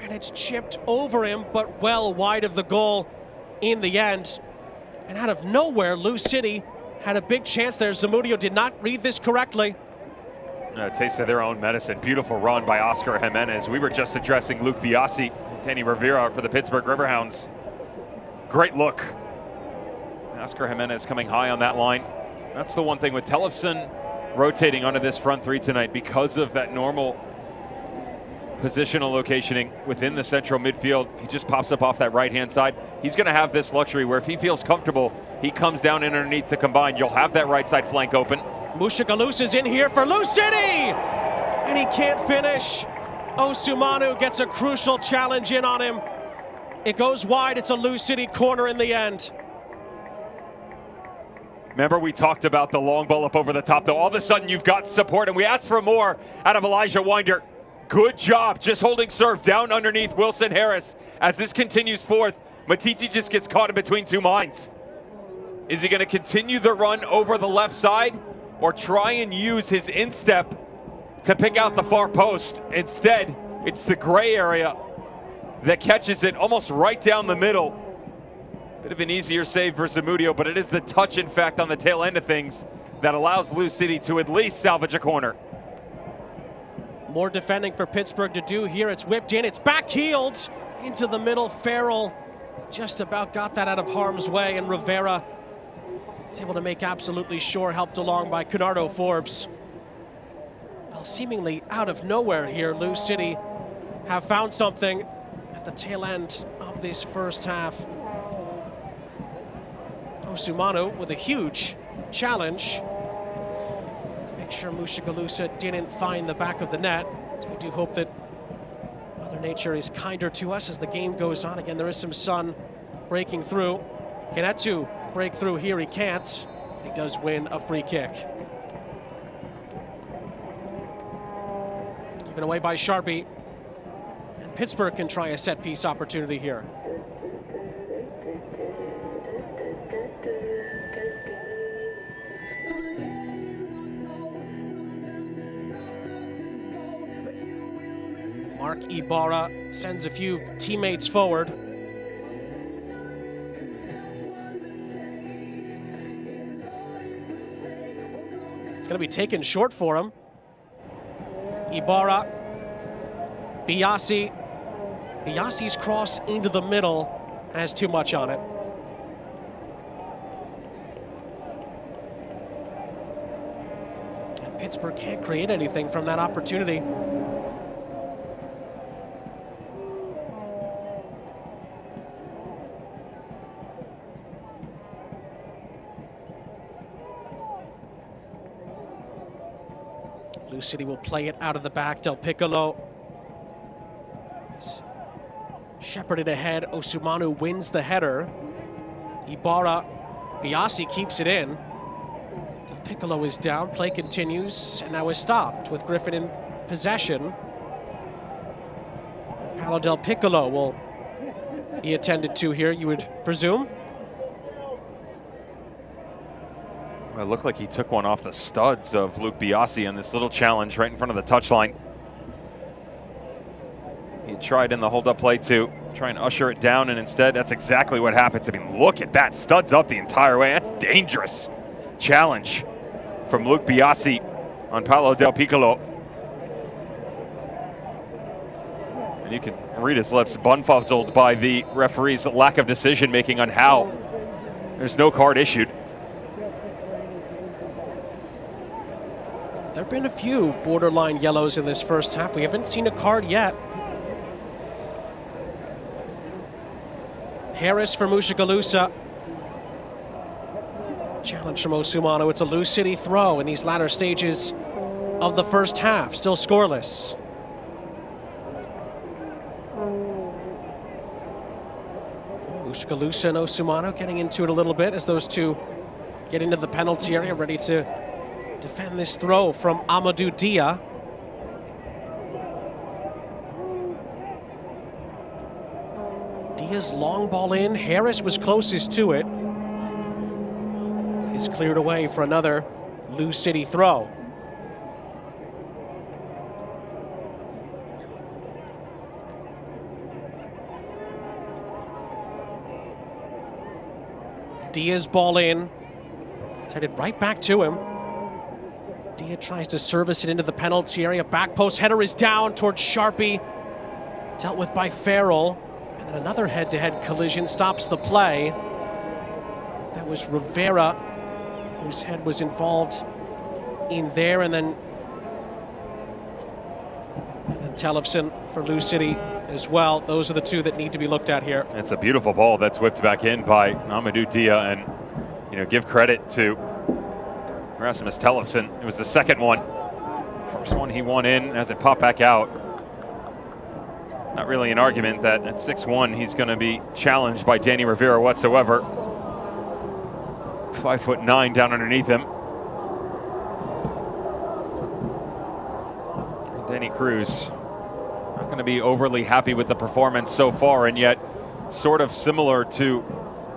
And it's chipped over him, but well wide of the goal in the end. And out of nowhere, Lou City had a big chance there. Zamudio did not read this correctly. A taste of their own medicine. Beautiful run by Oscar Jimenez. We were just addressing Luke Biasi and Danny Rivera for the Pittsburgh Riverhounds. Great look. Oscar Jimenez coming high on that line. That's the one thing with Tellefson rotating onto this front three tonight because of that normal positional locationing within the central midfield. He just pops up off that right-hand side. He's going to have this luxury where if he feels comfortable, he comes down in underneath to combine. You'll have that right side flank open. Mushigalus is in here for Lou City! And he can't finish. Osumanu gets a crucial challenge in on him. It goes wide. It's a Lou City corner in the end. Remember, we talked about the long ball up over the top, though. All of a sudden, you've got support, and we asked for more out of Elijah Winder. Good job just holding serve down underneath Wilson Harris. As this continues forth, Matiti just gets caught in between two minds. Is he going to continue the run over the left side or try and use his instep to pick out the far post? Instead, it's the gray area that catches it almost right down the middle. Bit of an easier save for Zamudio, but it is the touch, in fact, on the tail end of things that allows Lou City to at least salvage a corner. More defending for Pittsburgh to do here. It's whipped in, it's backheeled into the middle. Farrell just about got that out of harm's way, and Rivera is able to make absolutely sure, helped along by Cunardo Forbes. Well, seemingly out of nowhere here, Lou City have found something at the tail end of this first half. Osumanu with a huge challenge to make sure Mushigalusa didn't find the back of the net. So we do hope that Mother Nature is kinder to us as the game goes on. Again, there is some sun breaking through. Kanetu break through here, he can't. He does win a free kick. Given away by Sharpie. And Pittsburgh can try a set piece opportunity here. Mark Ibarra sends a few teammates forward. It's going to be taken short for him. Ibarra, Biasi. Biasi's cross into the middle has too much on it. And Pittsburgh can't create anything from that opportunity. Lou City will play it out of the back. Del Piccolo is shepherded ahead. Osumanu wins the header. Ibarra, Biasi keeps it in. Del Piccolo is down. Play continues and now is stopped with Griffin in possession. And Paolo Del Piccolo will be attended to here, you would presume. Well, it looked like he took one off the studs of Luke Biasi on this little challenge right in front of the touchline. He tried in the hold-up play to try and usher it down, and instead that's exactly what happens. I mean, look at that, studs up the entire way. That's dangerous challenge from Luke Biasi on Paolo Del Piccolo. And you can read his lips, bunfuzzled by the referee's lack of decision-making on how there's no card issued. There have been a few borderline yellows in this first half. We haven't seen a card yet. Harris for Mushagalusa. Challenge from Osumano. It's a Lou City throw in these latter stages of the first half. Still scoreless. Mushagalusa and Osumano getting into it a little bit as those two get into the penalty area, ready to defend this throw from Amadou Dia. Dia's long ball in. Harris was closest to it. Is cleared away for another Lou City throw. Dia's ball in. It's headed right back to him. Dia tries to service it into the penalty area. Back post header is down towards Sharpie. Dealt with by Farrell. And then another head-to-head collision stops the play. That was Rivera, whose head was involved in there. And then Tellefson for Lou City as well. Those are the two that need to be looked at here. It's a beautiful ball that's whipped back in by Amadou Dia, and give credit to Rasmus Tellefson. It was the second one. First one he won in as it popped back out. Not really an argument that at 6'1" he's going to be challenged by Danny Rivera whatsoever. 5'9" down underneath him. Danny Cruz not going to be overly happy with the performance so far, and yet sort of similar to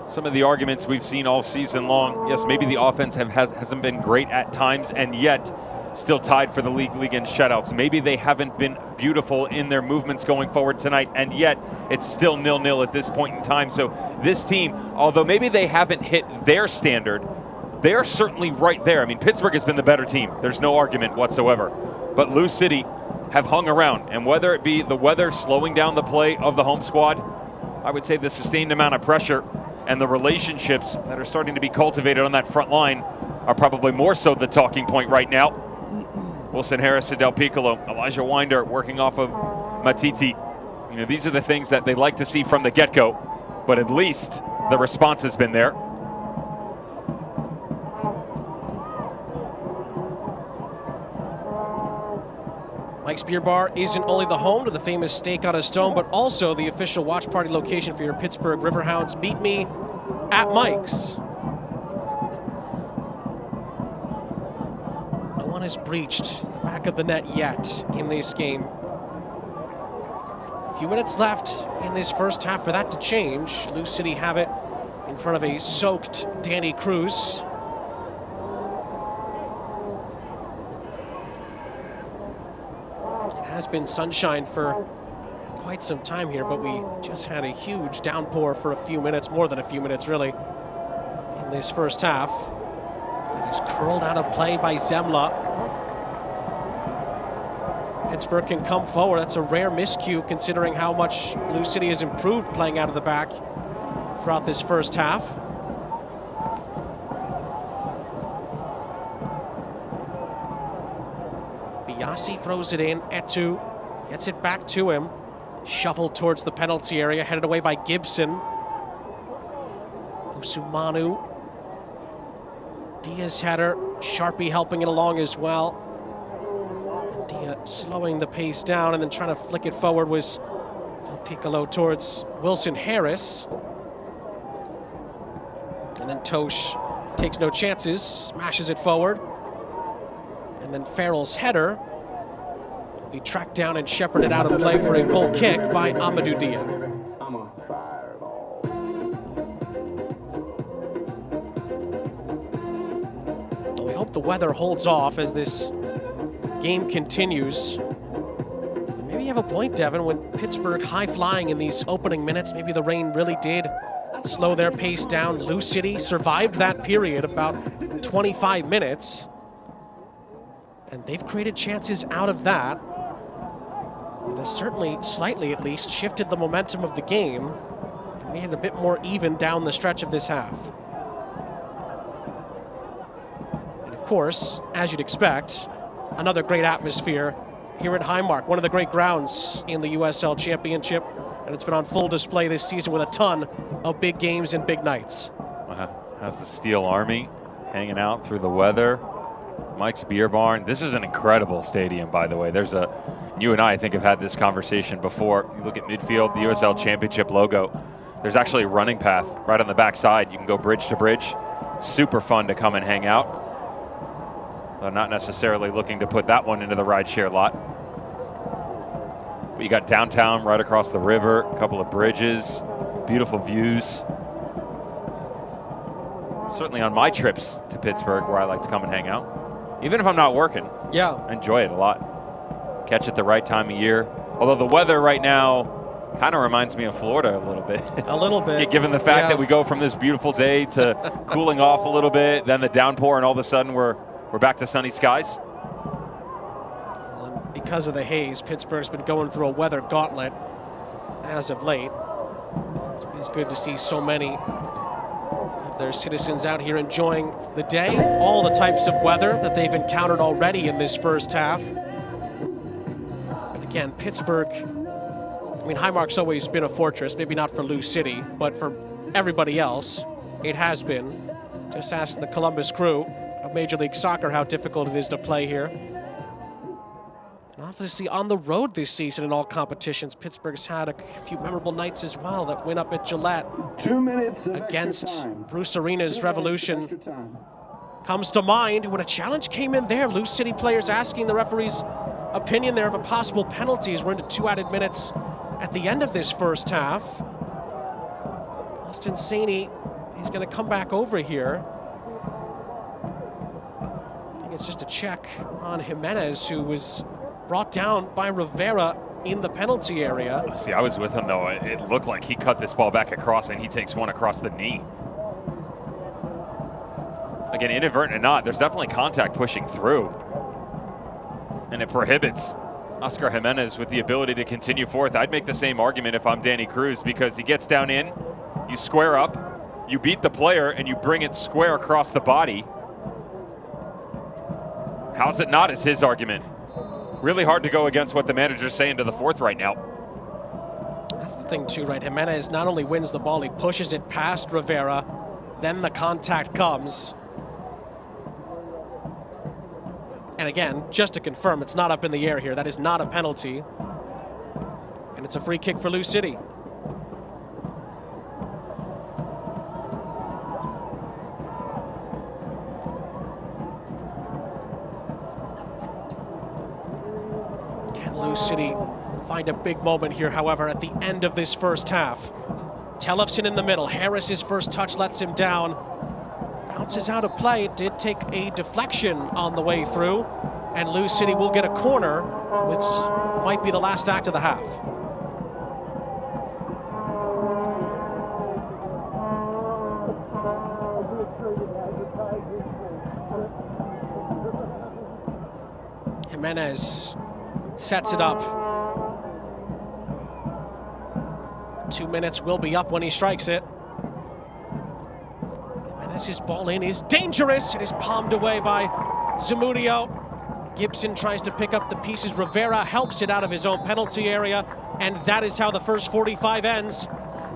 some of the arguments we've seen all season long. Yes, maybe the offense hasn't been great at times, and yet still tied for the league in shutouts. Maybe they haven't been beautiful in their movements going forward tonight, and yet it's still 0-0 at this point in time. So this team, although maybe they haven't hit their standard, they're certainly right there. I mean, Pittsburgh has been the better team. There's no argument whatsoever. But Lou City have hung around, and whether it be the weather slowing down the play of the home squad, I would say the sustained amount of pressure and the relationships that are starting to be cultivated on that front line are probably more so the talking point right now. Wilson Harris, Del Piccolo, Elijah Winder working off of Matiti. These are the things that they like to see from the get-go, but at least the response has been there. Mike's Beer Bar isn't only the home to the famous steak on a stone, but also the official watch party location for your Pittsburgh Riverhounds. Meet me at Mike's. No one has breached the back of the net yet in this game. A few minutes left in this first half for that to change. Lou City have it in front of a soaked Danny Cruz. It has been sunshine for quite some time here, but we just had a huge downpour for a few minutes, more than a few minutes really, in this first half. That is curled out of play by Zemla. Pittsburgh can come forward. That's a rare miscue considering how much Lou City has improved playing out of the back throughout this first half. Biasi throws it in. Etu gets it back to him. Shuffled towards the penalty area, headed away by Gibson. Osumanu. Dia's header. Sharpie helping it along as well. And Dia slowing the pace down and then trying to flick it forward was Del Piccolo towards Wilson Harris. And then Tosh takes no chances, smashes it forward. And then Farrell's header will be tracked down and shepherded out of play for a goal kick by Amadou Dia. Well, we hope the weather holds off as this game continues. And maybe you have a point, Devin, when Pittsburgh high-flying in these opening minutes, maybe the rain really did slow their pace down. Lou City survived that period, about 25 minutes. And they've created chances out of that. It has certainly, slightly at least, shifted the momentum of the game and made it a bit more even down the stretch of this half. And of course, as you'd expect, another great atmosphere here at Highmark, one of the great grounds in the USL Championship, and it's been on full display this season with a ton of big games and big nights. Has the Steel Army hanging out through the weather. Mike's Beer Barn. This is an incredible stadium, by the way. You and I think have had this conversation before. You look at midfield, the USL Championship logo. There's actually a running path right on the back side. You can go bridge to bridge. Super fun to come and hang out. Though not necessarily looking to put that one into the rideshare lot. But you got downtown right across the river, a couple of bridges, beautiful views. Certainly on my trips to Pittsburgh, where I like to come and hang out. Even if I'm not working, I enjoy it a lot. Catch it the right time of year. Although the weather right now kind of reminds me of Florida a little bit. A little bit. Given the fact that we go from this beautiful day to cooling off a little bit, then the downpour, and all of a sudden we're back to sunny skies. Well, because of the haze, Pittsburgh's been going through a weather gauntlet as of late. So it's good to see so many of their citizens out here enjoying the day, all the types of weather that they've encountered already in this first half. And again, Pittsburgh, I mean, Highmark's always been a fortress, maybe not for Lou City, but for everybody else, it has been. Just asking the Columbus Crew of Major League Soccer how difficult it is to play here. And obviously on the road this season in all competitions, Pittsburgh's had a few memorable nights as well. That win up at Gillette 2 minutes against Bruce Arena's Revolution comes to mind when a challenge came in there. Lou City players asking the referee's opinion there of a possible penalty as we're into 2 added minutes at the end of this first half. Austin Saney, he's going to come back over here. I think it's just a check on Jimenez, who was brought down by Rivera in the penalty area. See, I was with him, though. It looked like he cut this ball back across, and he takes one across the knee. Again, inadvertent or not, there's definitely contact pushing through. And it prohibits Oscar Jimenez with the ability to continue forth. I'd make the same argument if I'm Danny Cruz, because he gets down in, you square up, you beat the player, and you bring it square across the body. How's it not, is his argument. Really hard to go against what the manager's saying to the fourth right now. That's the thing too, right? Jimenez not only wins the ball, he pushes it past Rivera, then the contact comes. And again, just to confirm, it's not up in the air here. That is not a penalty. And it's a free kick for Lou City. Can Lou City find a big moment here, however, at the end of this first half? Tellefson in the middle. Harris's first touch lets him down. Bounces out of play. It did take a deflection on the way through, and Lou City will get a corner, which might be the last act of the half. Jimenez sets it up. 2 minutes will be up when he strikes it. His ball in is dangerous. It is palmed away by Zamudio. Gibson tries to pick up the pieces. Rivera helps it out of his own penalty area. And that is how the first 45 ends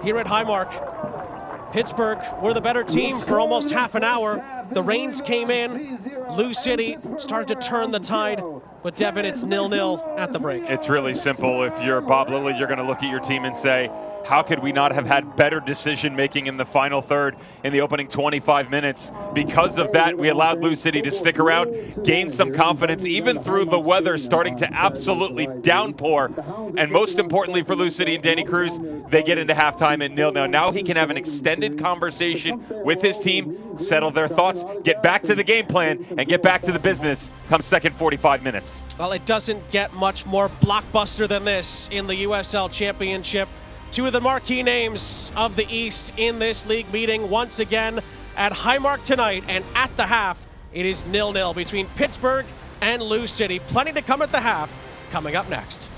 here at Highmark. Pittsburgh were the better team for almost half an hour. The rains came in. Lou City started to turn the tide. But Devin, it's 0-0 at the break. It's really simple. If you're Bob Lilly, you're going to look at your team and say, how could we not have had better decision-making in the final third in the opening 25 minutes? Because of that, we allowed Lou City to stick around, gain some confidence, even through the weather starting to absolutely downpour. And most importantly for Lou City and Danny Cruz, they get into halftime at 0-0. Now he can have an extended conversation with his team, settle their thoughts, get back to the game plan, and get back to the business come second 45 minutes. Well, it doesn't get much more blockbuster than this in the USL Championship. Two of the marquee names of the East in this league meeting once again at Highmark tonight, and at the half, it is 0-0 between Pittsburgh and Lou City. Plenty to come at the half, coming up next.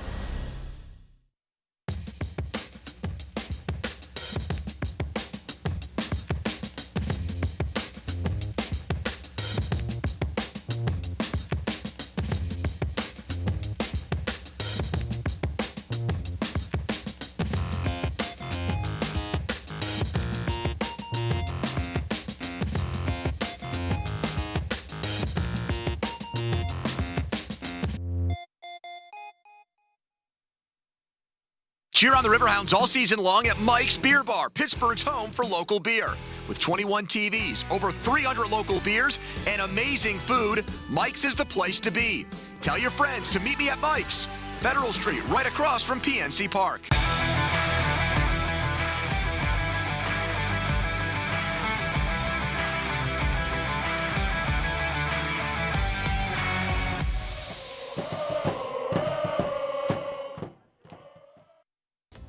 Cheer on the Riverhounds all season long at Mike's Beer Bar, Pittsburgh's home for local beer. With 21 TVs, over 300 local beers, and amazing food, Mike's is the place to be. Tell your friends to meet me at Mike's, Federal Street, right across from PNC Park.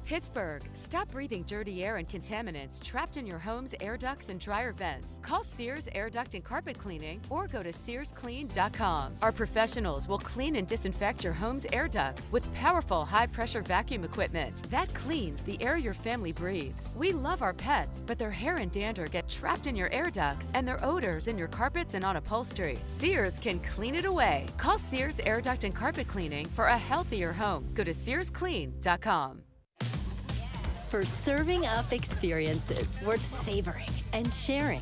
Pittsburgh, stop breathing dirty air and contaminants trapped in your home's air ducts and dryer vents. Call Sears Air Duct and Carpet Cleaning or go to SearsClean.com. Our professionals will clean and disinfect your home's air ducts with powerful high-pressure vacuum equipment that cleans the air your family breathes. We love our pets, but their hair and dander get trapped in your air ducts and their odors in your carpets and on upholstery. Sears can clean it away. Call Sears Air Duct and Carpet Cleaning for a healthier home. Go to SearsClean.com. For serving up experiences worth savoring and sharing.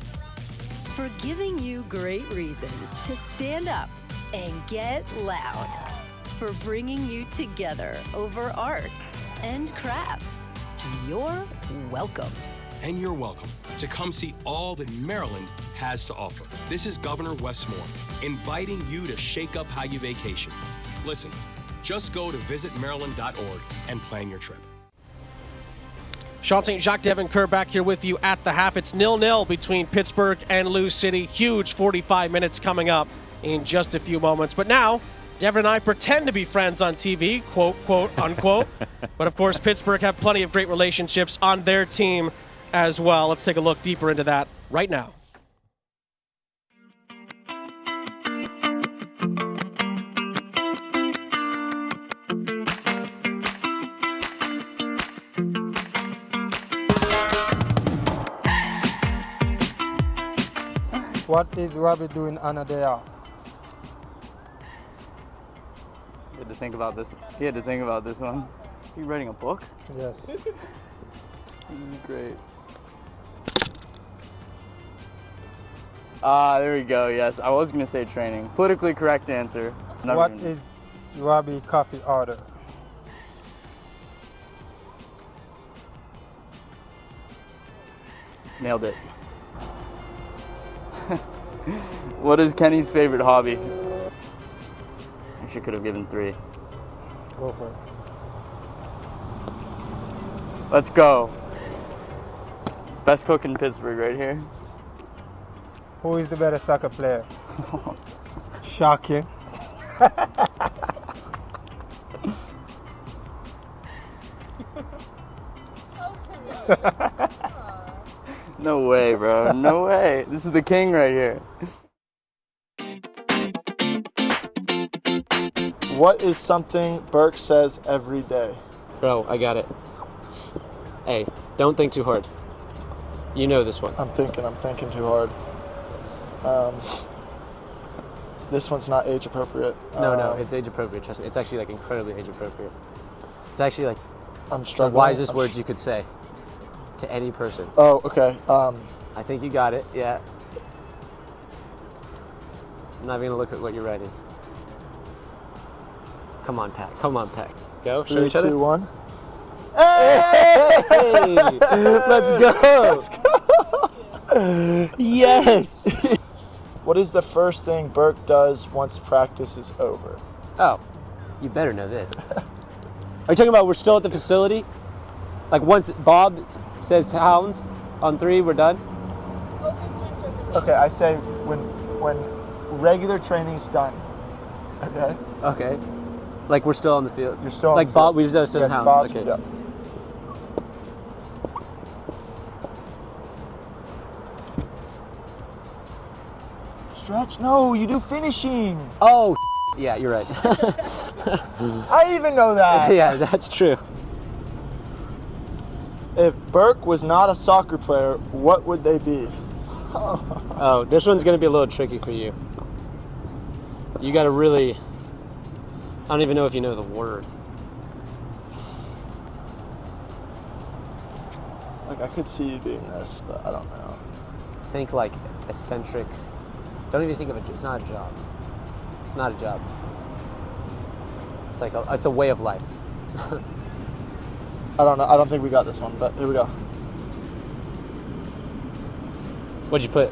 For giving you great reasons to stand up and get loud. For bringing you together over arts and crafts. You're welcome. And you're welcome to come see all that Maryland has to offer. This is Governor Wes Moore inviting you to shake up how you vacation. Listen, just go to visitmaryland.org and plan your trip. Sean St. Jacques, Devin Kerr back here with you at the half. It's 0-0 between Pittsburgh and Lou City. Huge 45 minutes coming up in just a few moments. But now, Devin and I pretend to be friends on TV, quote, unquote. But of course, Pittsburgh have plenty of great relationships on their team as well. Let's take a look deeper into that right now. What is Robbie doing on a day off? He had to think about this. He had to think about this one. Are you writing a book? Yes. This is great. There we go. Yes, I was gonna say training. Politically correct answer. What is Robbie coffee order? Nailed it. What is Kenny's favorite hobby? Actually, could have given 3. Go for it. Let's go. Best cook in Pittsburgh right here. Who is the better soccer player? Shocking. No way, bro. No way. This is the king right here. What is something Burke says every day? Bro, I got it. Hey, don't think too hard. You know this one. I'm thinking too hard. This one's not age appropriate. No, it's age appropriate, trust me. It's actually like incredibly age appropriate. It's actually like I'm struggling. The wisest words you could say to any person. Oh, okay. I think you got it, yeah. I'm not even gonna look at what you're writing. Come on, Pat. Go, show 3, each other. 2, 1. Hey! Let's go! Yes! What is the first thing Burke does once practice is over? Oh, you better know this. Are you talking about we're still at the facility? Like once Bob says Hounds on 3, we're done? Okay, I say when regular training's done. Okay? Okay. Like we're still on the field. You're still on like the Bob, field. we just said Yes, Hounds. Bob's, Okay. Yeah. Stretch? No, you do finishing. Oh, yeah, you're right. I even know that. Yeah, that's true. If Burke was not a soccer player, what would they be? Oh, this one's going to be a little tricky for you. You got to really... I don't even know if you know the word. Like, I could see you being this, but I don't know. Think like eccentric. Don't even think of it. It's not a job. It's not a job. It's like it's a way of life. I don't know. I don't think we got this one, but here we go. What'd you put?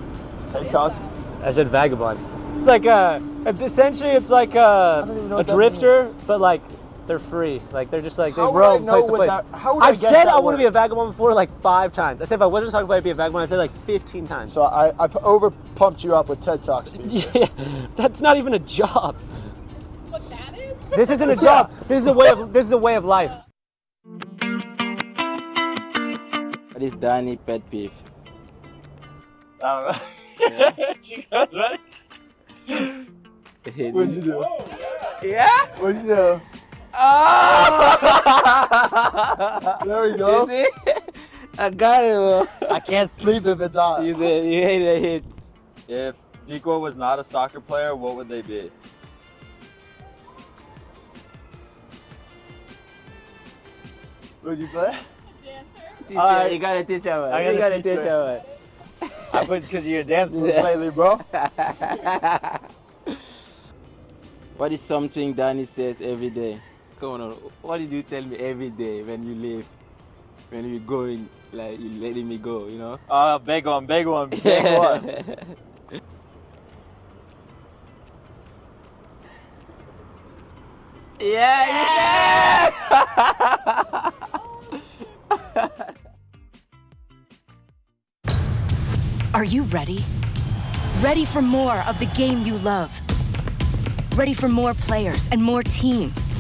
TikTok. I said vagabond. It's like essentially it's like a drifter, but like they're free. Like they're just like they roam place to place. I've said I want to be a vagabond before like 5 times. I said if I wasn't talking about I'd be a vagabond, I said like 15 times. So I over pumped you up with TED Talk speech. Yeah, that's not even a job. What that is? This isn't a job. This is a way of life. What is Danny pet peeve? I don't know. Yeah. She goes, right? What'd you do? Yeah? What'd you do? Oh! There we go. You see? I got it. I can't sleep if it's on. You hate a hit. If Deco was not a soccer player, what would they be? What'd you play? Teacher, you gotta teach him. You gotta teach him. I put because you're a dancer lately, bro. What is something Danny says every day? Come on, what did you tell me every day when you leave? When you going, like you letting me go, you know? Big one. Yeah! Are you ready? Ready for more of the game you love? Ready for more players and more teams?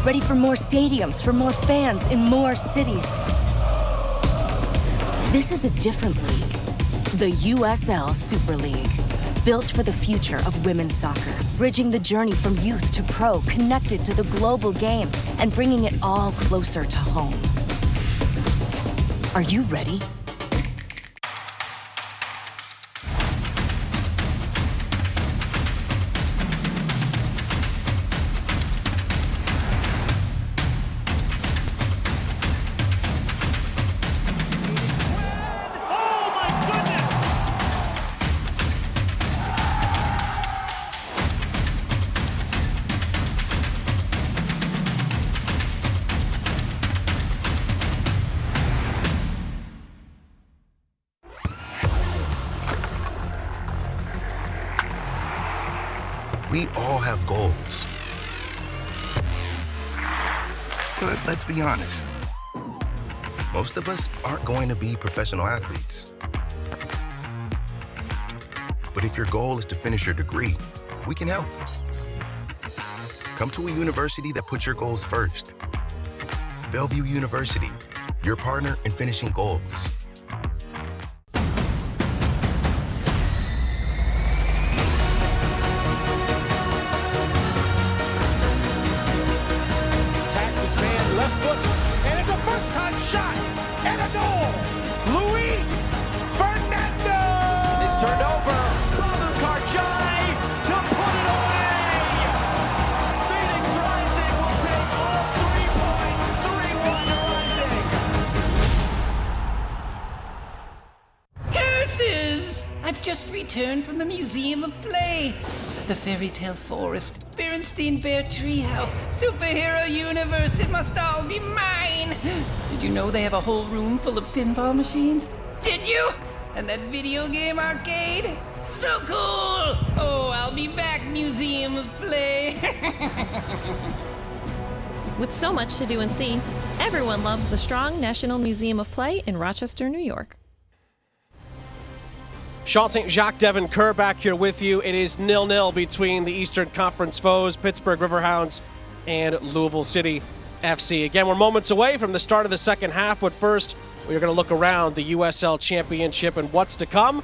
Ready for more stadiums, for more fans in more cities? This is a different league. The USL Super League. Built for the future of women's soccer. Bridging the journey from youth to pro, connected to the global game, and bringing it all closer to home. Are you ready? We all have goals. But let's be honest. Most of us aren't going to be professional athletes. But if your goal is to finish your degree, we can help. Come to a university that puts your goals first. Bellevue University, your partner in finishing goals. Returned from the Museum of Play. The fairy tale forest, Berenstein Bear Treehouse, superhero universe, it must all be mine. Did you know they have a whole room full of pinball machines? Did you? And that video game arcade? So cool! Oh, I'll be back, Museum of Play. With so much to do and see, everyone loves the strong National Museum of Play in Rochester, New York. Sean St. Jacques, Devin Kerr back here with you. It is 0-0 between the Eastern Conference foes, Pittsburgh Riverhounds and Louisville City FC. Again, we're moments away from the start of the second half, but first we're going to look around the USL Championship and what's to come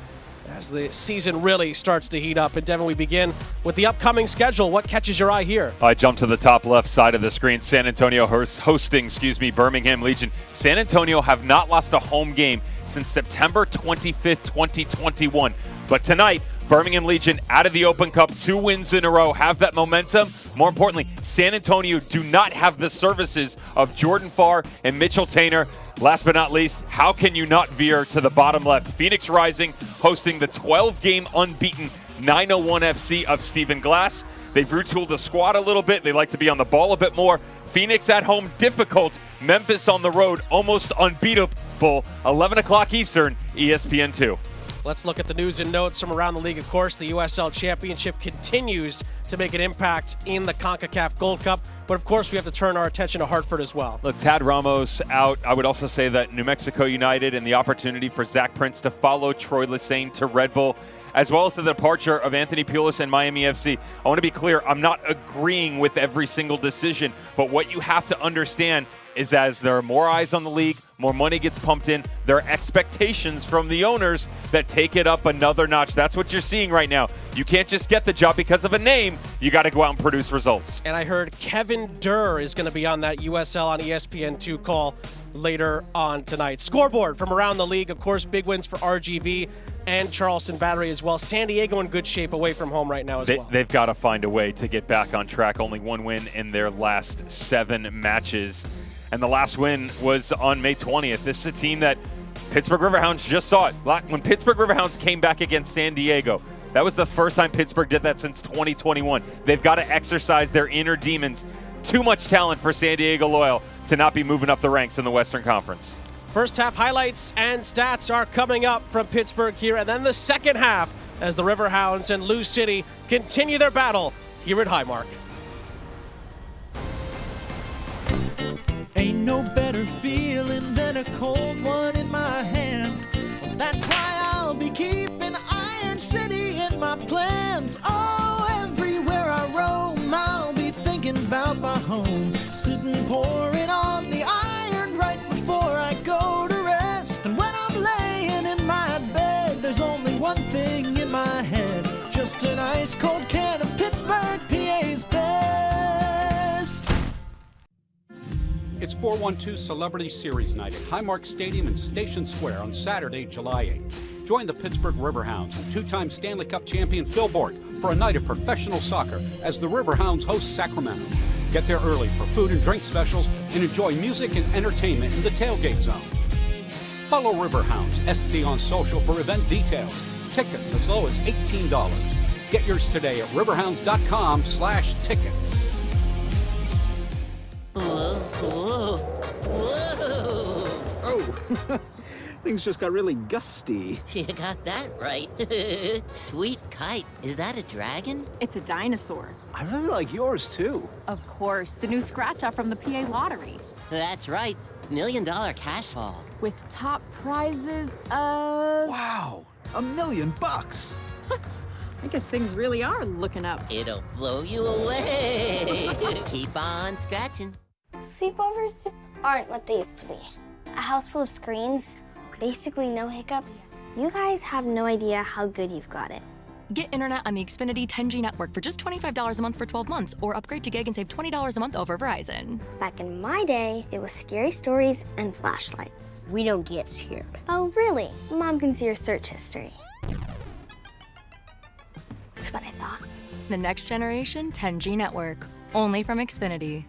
as the season really starts to heat up. And Devin, we begin with the upcoming schedule. What catches your eye here? I jump to the top left side of the screen. San Antonio hosting, Birmingham Legion. San Antonio have not lost a home game since September 25th, 2021. But tonight, Birmingham Legion out of the Open Cup, 2 wins in a row, have that momentum. More importantly, San Antonio do not have the services of Jordan Farr and Mitchell Tainter. Last but not least, how can you not veer to the bottom left? Phoenix Rising hosting the 12-game unbeaten 901 FC of Stephen Glass. They've retooled the squad a little bit. They like to be on the ball a bit more. Phoenix at home, difficult. Memphis on the road, almost unbeatable. 11 o'clock Eastern, ESPN 2. Let's look at the news and notes from around the league. Of course, the USL Championship continues to make an impact in the CONCACAF Gold Cup. But of course, we have to turn our attention to Hartford as well. Look, Tad Ramos out. I would also say that New Mexico United and the opportunity for Zach Prince to follow Troy Lesane to Red Bull, as well as the departure of Anthony Pulis and Miami FC. I want to be clear, I'm not agreeing with every single decision, but what you have to understand is as there are more eyes on the league, more money gets pumped in, there are expectations from the owners that take it up another notch. That's what you're seeing right now. You can't just get the job because of a name. You got to go out and produce results. And I heard Kevin Durr is going to be on that USL on ESPN2 call later on tonight. Scoreboard from around the league. Of course, big wins for RGV and Charleston Battery as well. San Diego in good shape away from home right now as well. They've got to find a way to get back on track. Only one win in their last 7 matches. And the last win was on May 20th. This is a team that Pittsburgh Riverhounds just saw it. When Pittsburgh Riverhounds came back against San Diego, that was the first time Pittsburgh did that since 2021. They've got to exercise their inner demons. Too much talent for San Diego Loyal to not be moving up the ranks in the Western Conference. First half highlights and stats are coming up from Pittsburgh here, and then the second half as the Riverhounds and Lou City continue their battle here at Highmark. Ain't no better feeling than a cold one in my hand. That's why I'll be keeping Iron City in my plans. Oh, everywhere I roam, I'll be thinking about my home. Sitting pouring on the iron right before I go to rest. And when I'm laying in my bed, there's only one thing in my head. Just an ice cold can of Pittsburgh, PA's best. It's 412 Celebrity Series Night at Highmark Stadium in Station Square on Saturday, July 8th. Join the Pittsburgh Riverhounds and 2-time Stanley Cup champion Phil Bork for a night of professional soccer as the Riverhounds host Sacramento. Get there early for food and drink specials and enjoy music and entertainment in the tailgate zone. Follow Riverhounds SC on social for event details. Tickets as low as $18. Get yours today at riverhounds.com/tickets. Whoa, whoa, whoa. Oh, things just got really gusty. You got that right. Sweet kite. Is that a dragon? It's a dinosaur. I really like yours, too. Of course, the new scratch-off from the PA lottery. That's right. $1 million cash haul. With top prizes of... Wow, $1 million. I guess things really are looking up. It'll blow you away. Keep on scratching. Sleepovers just aren't what they used to be. A house full of screens, basically no hiccups. You guys have no idea how good you've got it. Get internet on the Xfinity 10G network for just $25 a month for 12 months, or upgrade to Gig and save $20 a month over Verizon. Back in my day, it was scary stories and flashlights. We don't get scared. Oh, really? Mom can see your search history. That's what I thought. The next generation 10G network, only from Xfinity.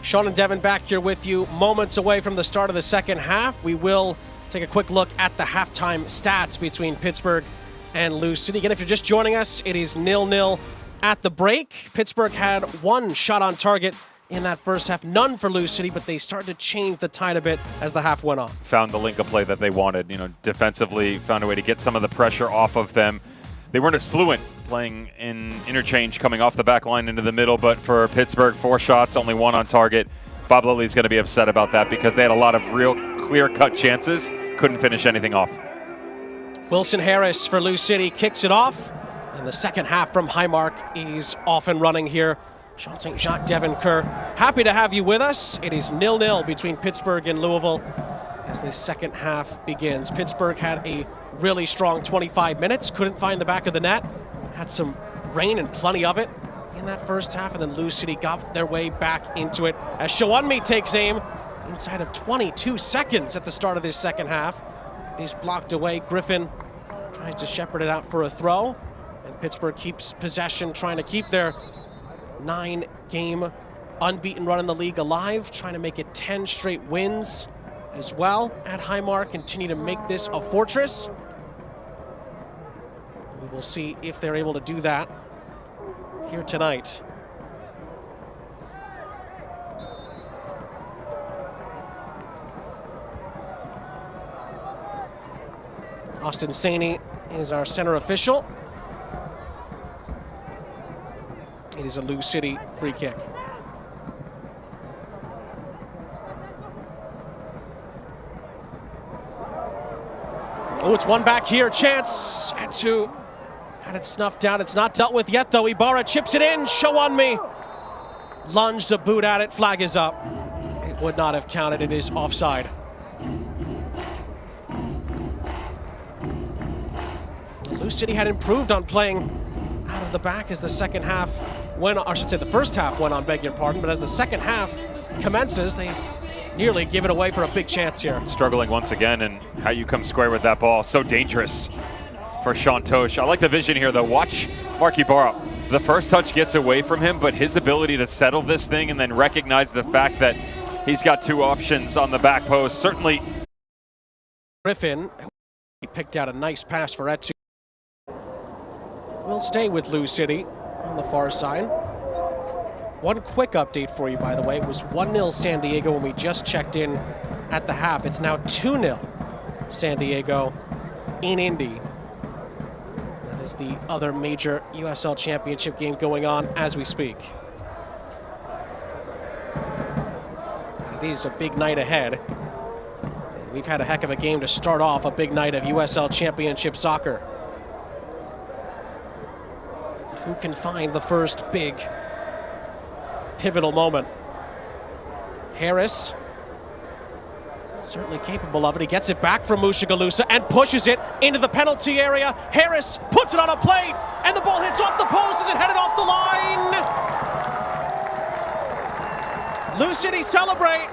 Sean and Devin back here with you moments away from the start of the second half. We will take a quick look at the halftime stats between Pittsburgh and Lou City. Again, if you're just joining us, it is 0-0 at the break. Pittsburgh had 1 shot on target in that first half, none for Lou City, but they started to change the tide a bit as the half went on. Found the link-up play that they wanted, defensively, found a way to get some of the pressure off of them. They weren't as fluent playing in interchange coming off the back line into the middle, but for Pittsburgh, 4 shots, only 1 on target. Bob Lilly's going to be upset about that because they had a lot of real clear-cut chances, couldn't finish anything off. Wilson Harris for Lou City kicks it off, and the second half from Highmark is off and running here. Sean St. Jacques, Devin Kerr, happy to have you with us. It is 0-0 between Pittsburgh and Louisville as the second half begins. Pittsburgh had a really strong 25 minutes, couldn't find the back of the net, had some rain and plenty of it in that first half, and then Lou City got their way back into it as Shawunmi takes aim inside of 22 seconds at the start of this second half. He's blocked away. Griffin tries to shepherd it out for a throw, and Pittsburgh keeps possession, trying to keep their 9-game unbeaten run in the league alive, trying to make it 10 straight wins as well at Highmark, continue to make this a fortress. We will see if they're able to do that here tonight. Austin Saney is our center official. It is a Lou City free kick. Oh, it's one back here, chance, and two. Had it snuffed down, it's not dealt with yet though. Ibarra chips it in, show on me. Lunged a boot at it, flag is up. It would not have counted, it is offside. Lou City had improved on playing out of the back as the second half went on, or I should say the first half went on, beg your pardon, but as the second half commences, they nearly give it away for a big chance here. Struggling once again, and how you come square with that ball. So dangerous for Sean Tosh. I like the vision here though. Watch Mark Ibarra. The first touch gets away from him, but his ability to settle this thing and then recognize the fact that he's got two options on the back post, certainly. Griffin, he picked out a nice pass for Etu. We'll stay with Lou City on the far side. One quick update for you, by the way. It was 1-0 San Diego when we just checked in at the half. It's now 2-0 San Diego in Indy. That is the other major USL Championship game going on as we speak. It is a big night ahead. And we've had a heck of a game to start off a big night of USL Championship soccer. Who can find the first big pivotal moment? Harris, certainly capable of it. He gets it back from Mushagalusa and pushes it into the penalty area. Harris puts it on a plate, and the ball hits off the post as it headed off the line. Lou City celebrate,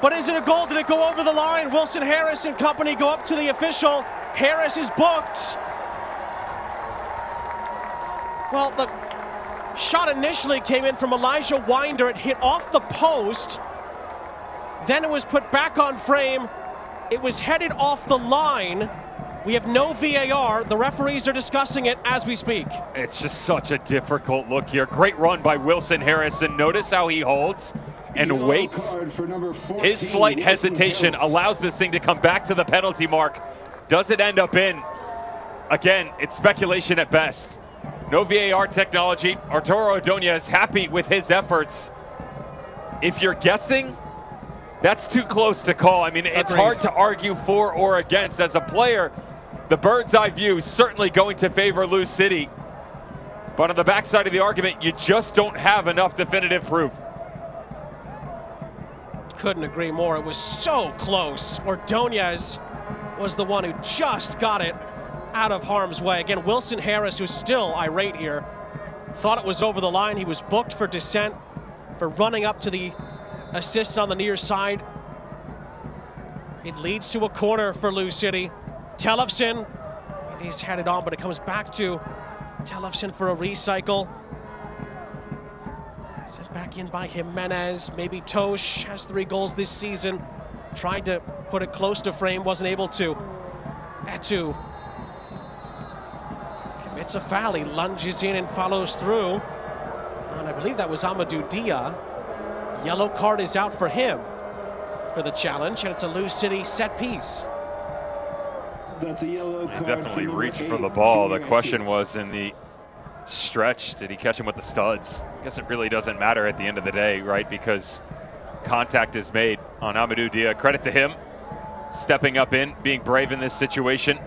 but is it a goal? Did it go over the line? Wilson Harris and company go up to the official. Harris is booked. Well, the shot initially came in from Elijah Winder. It hit off the post. Then it was put back on frame. It was headed off the line. We have no VAR. The referees are discussing it as we speak. It's just such a difficult look here. Great run by Wilson Harrison. Notice how he holds and waits. His slight hesitation allows this thing to come back to the penalty mark. Does it end up in? Again, it's speculation at best. No VAR technology. Arturo Odonia is happy with his efforts. If you're guessing, that's too close to call. I mean, it's hard to argue for or against. As a player, the bird's eye view is certainly going to favor Lou City. But on the backside of the argument, you just don't have enough definitive proof. Couldn't agree more. It was so close. Ordonez was the one who just got it out of harm's way. Again, Wilson Harris, who's still irate here, thought it was over the line. He was booked for dissent, for running up to the assist on the near side. It leads to a corner for Lou City. Tellefsen, and he's headed on, but it comes back to Tellefsen for a recycle. Sent back in by Jimenez. Maybe Tosh has 3 goals this season. Tried to put it close to frame, wasn't able to. Etu commits a foul. He lunges in and follows through. And I believe that was Amadou Dia. Yellow card is out for him for the challenge, and it's a Lou City set piece. He definitely reached for the ball. The question was in the stretch, did he catch him with the studs? I guess it really doesn't matter at the end of the day, right? Because contact is made on Amadou Dia. Credit to him, stepping up in, being brave in this situation.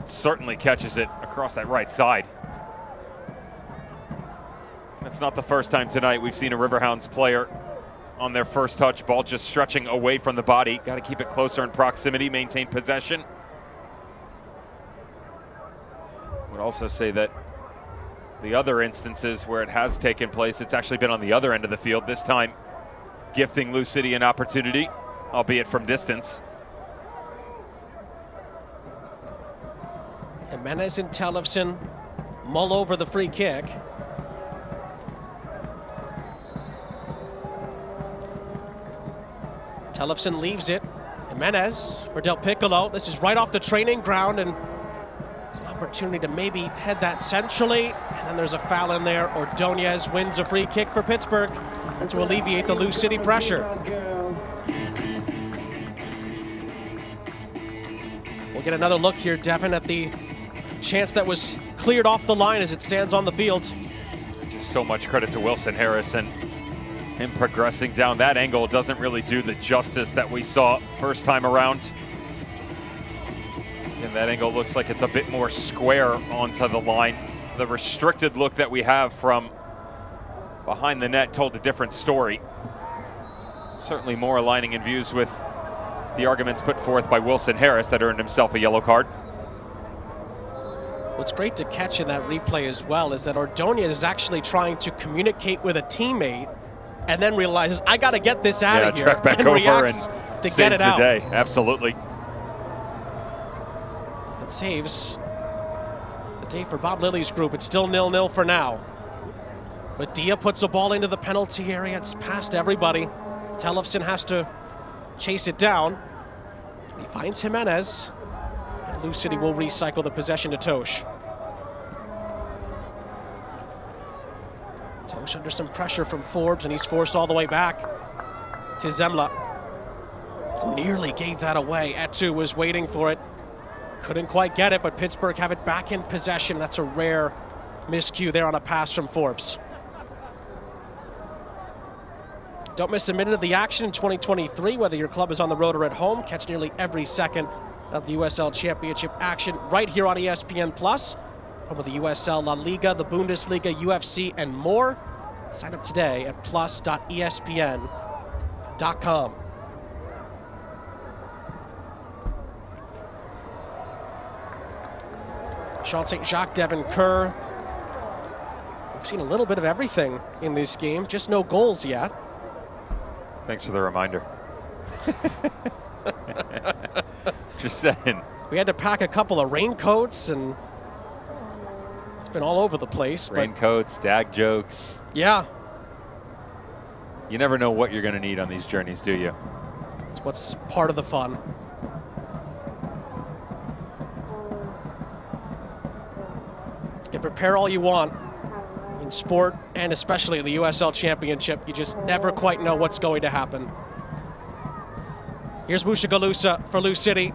Certainly catches it across that right side. It's not the first time tonight we've seen a Riverhounds player on their first touch, ball just stretching away from the body. Got to keep it closer in proximity, maintain possession. Would also say that the other instances where it has taken place, it's actually been on the other end of the field, this time gifting Lou City an opportunity, albeit from distance. Jimenez and Tellefsen mull over the free kick. Tellefsen leaves it. Jimenez for Del Piccolo. This is right off the training ground, and It's an opportunity to maybe head that centrally, and then there's a foul in there. Ordonez wins a free kick for Pittsburgh to alleviate the Lou City pressure. We'll get another look here, Devin, at the chance that was cleared off the line as it stands on the field. Just so much credit to Wilson Harris, and him progressing down that angle doesn't really do the justice that we saw first time around. And that angle looks like it's a bit more square onto the line. The restricted look that we have from behind the net told a different story. Certainly more aligning in views with the arguments put forth by Wilson Harris that earned himself a yellow card. What's great to catch in that replay as well is that Ordonez is actually trying to communicate with a teammate and then realizes, I got to get this out of here. Track back and over reacts and to saves get it out. the day. Absolutely. It saves the day for Bob Lilly's group. It's still 0-0 for now. But Dia puts a ball into the penalty area. It's past everybody. Tellefsen has to chase it down. He finds Jimenez. And Lou City will recycle the possession to Tosh. Tosh under some pressure from Forbes, and he's forced all the way back to Zemla, who nearly gave that away. Etu was waiting for it. Couldn't quite get it, but Pittsburgh have it back in possession. That's a rare miscue there on a pass from Forbes. Don't miss a minute of the action in 2023, whether your club is on the road or at home. Catch nearly every second of the USL Championship action right here on ESPN+. Home of the USL La Liga, the Bundesliga, UFC, and more. Sign up today at plus.espn.com. Sean St. Jacques, Devin Kerr. We've seen a little bit of everything in this game, just no goals yet. Thanks for the reminder. Just saying. We had to pack a couple of raincoats, and it's been all over the place. Raincoats, dad jokes. Yeah. You never know what you're going to need on these journeys, do you? It's what's part of the fun. You can prepare all you want in sport, and especially in the USL Championship. You just never quite know what's going to happen. Here's Mushagalusa for Lou City.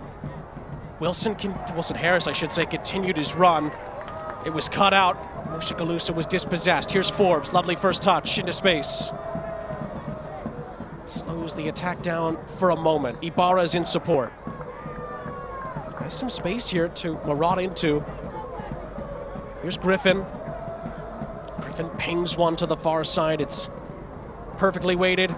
Wilson Harris, I should say, continued his run. It was cut out. Mushagalusa was dispossessed. Here's Forbes, lovely first touch into space. Slows the attack down for a moment. Ibarra's in support. Has some space here to maraud into. Here's Griffin. Griffin pings one to the far side. It's perfectly weighted.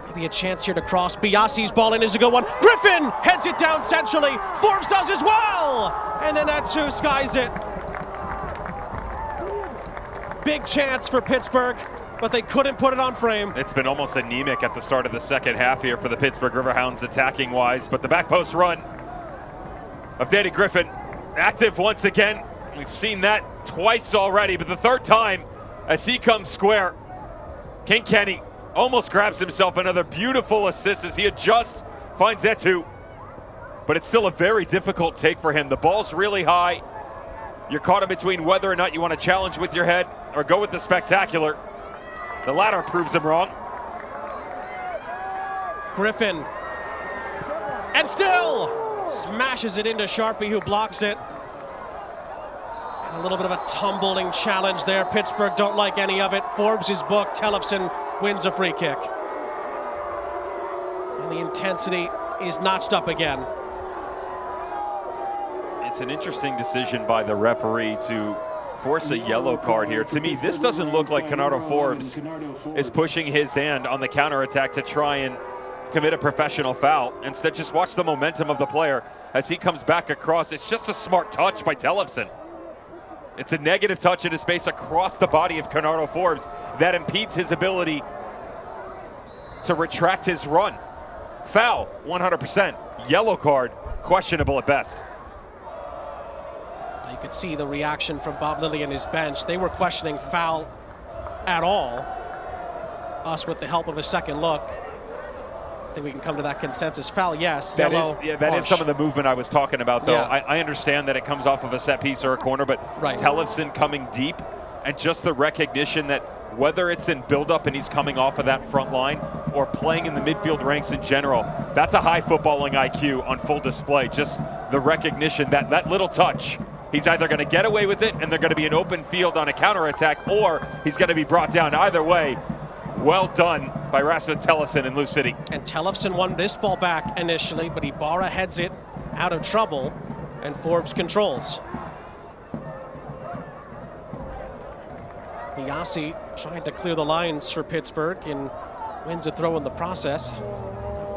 Maybe a chance here to cross. Biasi's ball in is a good one. Griffin heads it down centrally. Forbes does as well. And then Etu skies it. Big chance for Pittsburgh, but they couldn't put it on frame. It's been almost anemic at the start of the second half here for the Pittsburgh Riverhounds attacking-wise, but the back post run of Danny Griffin active once again. We've seen that twice already, but the third time as he comes square. King Kenny almost grabs himself another beautiful assist as he adjusts, finds Etu, but it's still a very difficult take for him. The ball's really high. You're caught in between whether or not you want to challenge with your head or go with the spectacular. The latter proves him wrong. Griffin, and still smashes it into Sharpie, who blocks it. And a little bit of a tumbling challenge there. Pittsburgh don't like any of it. Forbes is booked. Tellefsen wins a free kick. And the intensity is notched up again. It's an interesting decision by the referee to force a yellow card here. To me, this doesn't look like Kenardo Forbes is pushing his hand on the counterattack to try and commit a professional foul. Instead, just watch the momentum of the player as he comes back across. It's just a smart touch by Tellefsen. It's a negative touch into space across the body of Kenardo Forbes that impedes his ability to retract his run. Foul, 100%. Yellow card, questionable at best. You could see the reaction from Bob Lilly and his bench. They were questioning foul at all. Us with the help of a second look. think we can come to that consensus. Foul, yes. That yellow, is some of the movement I was talking about, though. Yeah. I understand that it comes off of a set piece or a corner, but Tellefson coming deep and just the recognition that whether it's in build-up and he's coming off of that front line or playing in the midfield ranks in general, that's a high footballing IQ on full display. Just the recognition that that little touch, he's either going to get away with it and they're going to be an open field on a counterattack, or he's going to be brought down. Either way, well done by Rasmus Tellefson in Lou City. And Tellefson won this ball back initially, but Ibarra heads it out of trouble, and Forbes controls. Biasi trying to clear the lines for Pittsburgh and wins a throw in the process.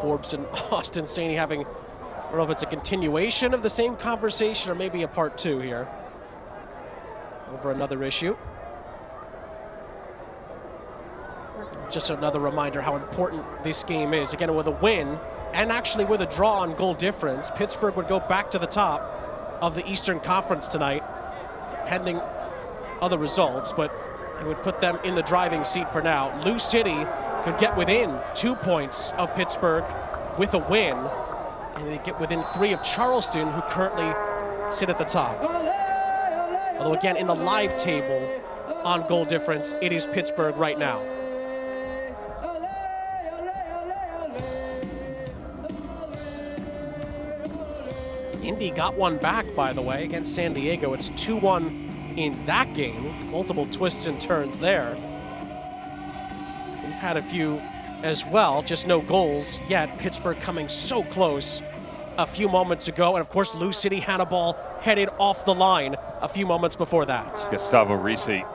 Forbes and Austin Saney having, I don't know if it's a continuation of the same conversation or maybe a part two here over another issue. Just another reminder how important this game is. Again, with a win and actually with a draw on goal difference, Pittsburgh would go back to the top of the Eastern Conference tonight, pending other results, but it would put them in the driving seat for now. Lou City could get within 2 points of Pittsburgh with a win, and they get within 3 of Charleston, who currently sit at the top. Although again, in the live table on goal difference, it is Pittsburgh right now. Indy got one back, by the way, against San Diego. It's 2-1 in that game. Multiple twists and turns there. We've had a few as well, just no goals yet. Pittsburgh coming so close a few moments ago. And of course, Lou City had a ball headed off the line a few moments before that. Gustavo Risi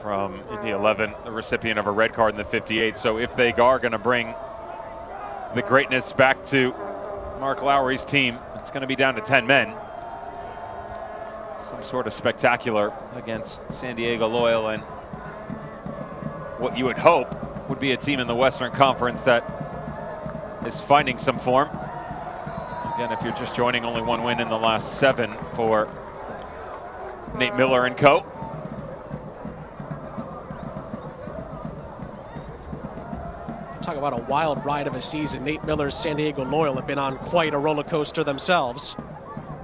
from Indy 11, the recipient of a red card in the 58th. So if they are going to bring the greatness back to Mark Lowry's team, it's going to be down to 10 men. Some sort of spectacular against San Diego Loyal, and what you would hope would be a team in the Western Conference that is finding some form. Again, if you're just joining, only one win in the last 7 for Nate Miller and co. Talk about a wild ride of a season. Nate Miller's San Diego Loyal have been on quite a roller coaster themselves,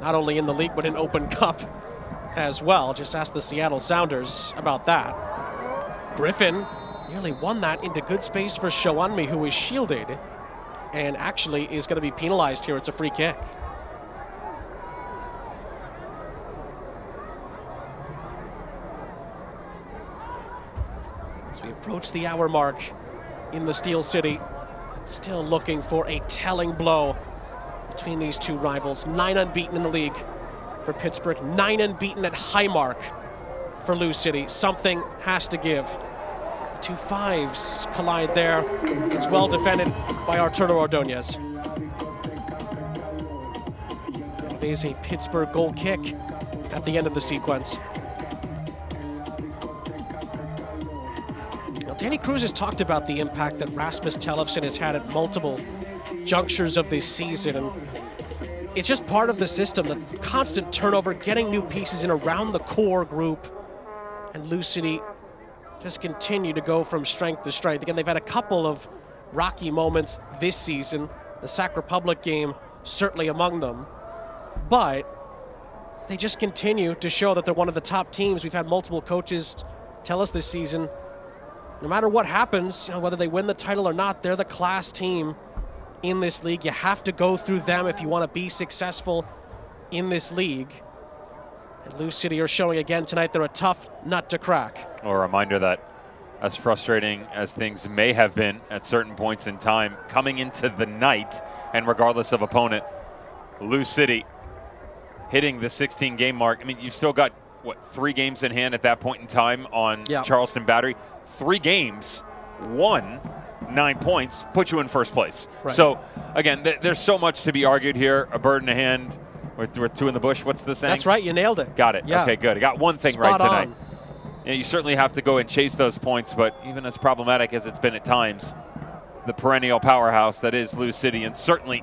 not only in the league but in Open Cup as well. Just ask the Seattle Sounders about that. Griffin nearly won that into good space for Shoanmi, who is shielded and actually is going to be penalized here. It's a free kick. As we approach the hour mark in the Steel City, still looking for a telling blow between these two rivals. 9 unbeaten in the league for Pittsburgh, 9 unbeaten at Highmark for Lou City. Something has to give. The two fives collide there. It's well defended by Arturo Ordonez. It is a Pittsburgh goal kick at the end of the sequence. Danny Cruz has talked about the impact that Rasmus Tellefson has had at multiple junctures of this season, and it's just part of the system, the constant turnover, getting new pieces in around the core group, and Lou City just continue to go from strength to strength. Again, they've had a couple of rocky moments this season, the Sac Republic game certainly among them, but they just continue to show that they're one of the top teams. We've had multiple coaches tell us this season, no matter what happens, whether they win the title or not, they're the class team in this league. You have to go through them if you want to be successful in this league. And Lou City are showing again tonight they're a tough nut to crack. A reminder that as frustrating as things may have been at certain points in time, coming into the night, and regardless of opponent, Lou City hitting the 16-game mark. I mean, you've still got, what, 3 games in hand at that point in time on Charleston Battery. 3 games, 9 points, put you in first place. Right. So, again, there's so much to be argued here. A bird in the hand with 2 in the bush. What's the saying? That's right, you nailed it. Got it. Yeah. Okay, good. I got one thing right tonight. On. You certainly have to go and chase those points, but even as problematic as it's been at times, the perennial powerhouse that is Lou City, and certainly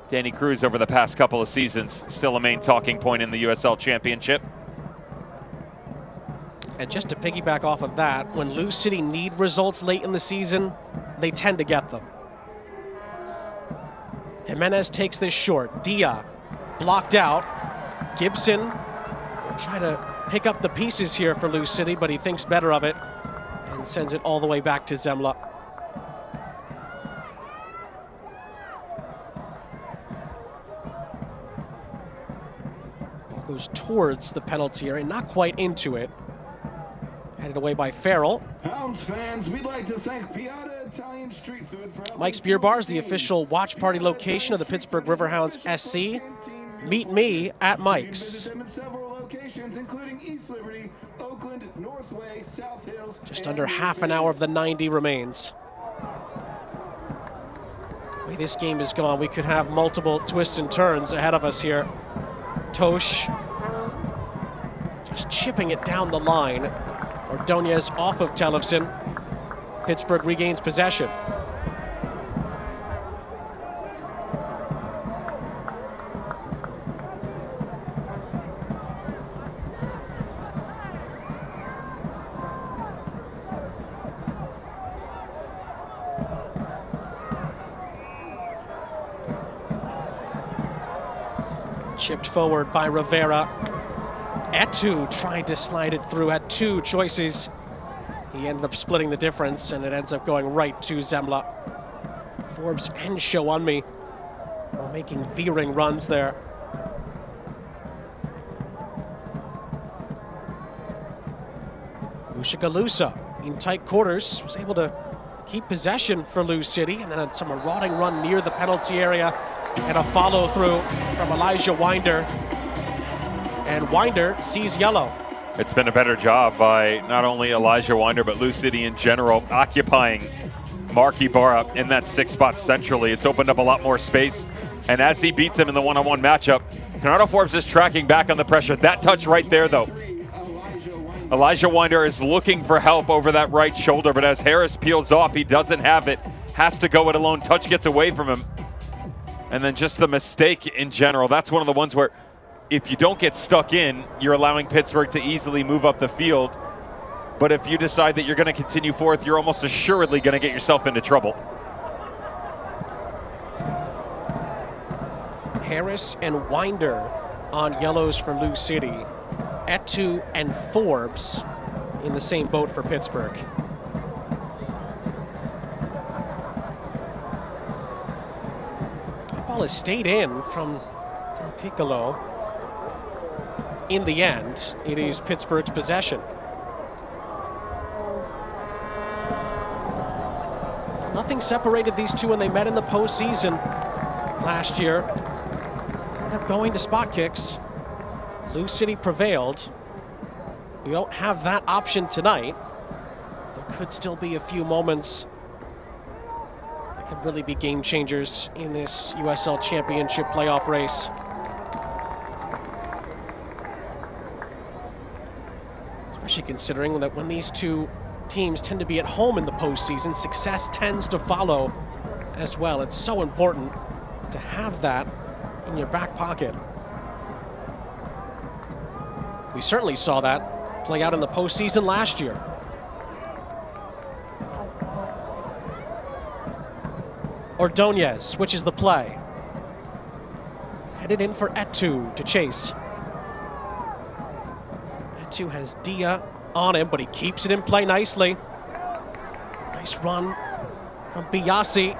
Danny Cruz over the past couple of seasons, still a main talking point in the USL Championship. And just to piggyback off of that, when Lou City need results late in the season, they tend to get them. Jimenez takes this short. Dia blocked out. Gibson will try to pick up the pieces here for Lou City, but he thinks better of it and sends it all the way back to Zemla. Ball goes towards the penalty area, not quite into it. Headed away by Farrell. Hounds fans, we'd like to thank Piata Italian Street Food for Mike's Beer Bar is the official watch party location of the Pittsburgh Riverhounds SC. Meet me at Mike's. Visit them at several locations, including East Liberty, Oakland, Northway, South Hills. Just under half an hour of the 90 remains. The way this game is gone, we could have multiple twists and turns ahead of us here. Tosh just chipping it down the line. Ordonez off of Tellefson. Pittsburgh regains possession. Chipped forward by Rivera. Etu tried to slide it through, had two choices. He ended up splitting the difference, and it ends up going right to Zemla. Forbes and Showunmi are making veering runs there. Mushikalusa in tight quarters was able to keep possession for Lou City, and then had some marauding run near the penalty area and a follow through from Elijah Winder. And Winder sees yellow. It's been a better job by not only Elijah Winder, but Lou City in general, occupying Mark Ibarra in that 6th spot centrally. It's opened up a lot more space. And as he beats him in the one-on-one matchup, Bernardo Forbes is tracking back on the pressure. That touch right there, though. Elijah Winder is looking for help over that right shoulder, but as Harris peels off, he doesn't have it. Has to go it alone. Touch gets away from him. And then just the mistake in general. That's one of the ones where if you don't get stuck in, you're allowing Pittsburgh to easily move up the field. But if you decide that you're going to continue forth, you're almost assuredly going to get yourself into trouble. Harris and Winder on yellows for Lou City. Etu and Forbes in the same boat for Pittsburgh. That ball has stayed in from Del Piccolo. In the end, it is Pittsburgh's possession. Nothing separated these two when they met in the postseason last year. Ended up going to spot kicks. Lou City prevailed. We don't have that option tonight. There could still be a few moments that could really be game changers in this USL Championship playoff race. Especially considering that when these two teams tend to be at home in the postseason, success tends to follow as well. It's so important to have that in your back pocket. We certainly saw that play out in the postseason last year. Ordonez switches the play. Headed in for Etu to chase. Etu has Dia on him, but he keeps it in play nicely. Nice run from Biasi,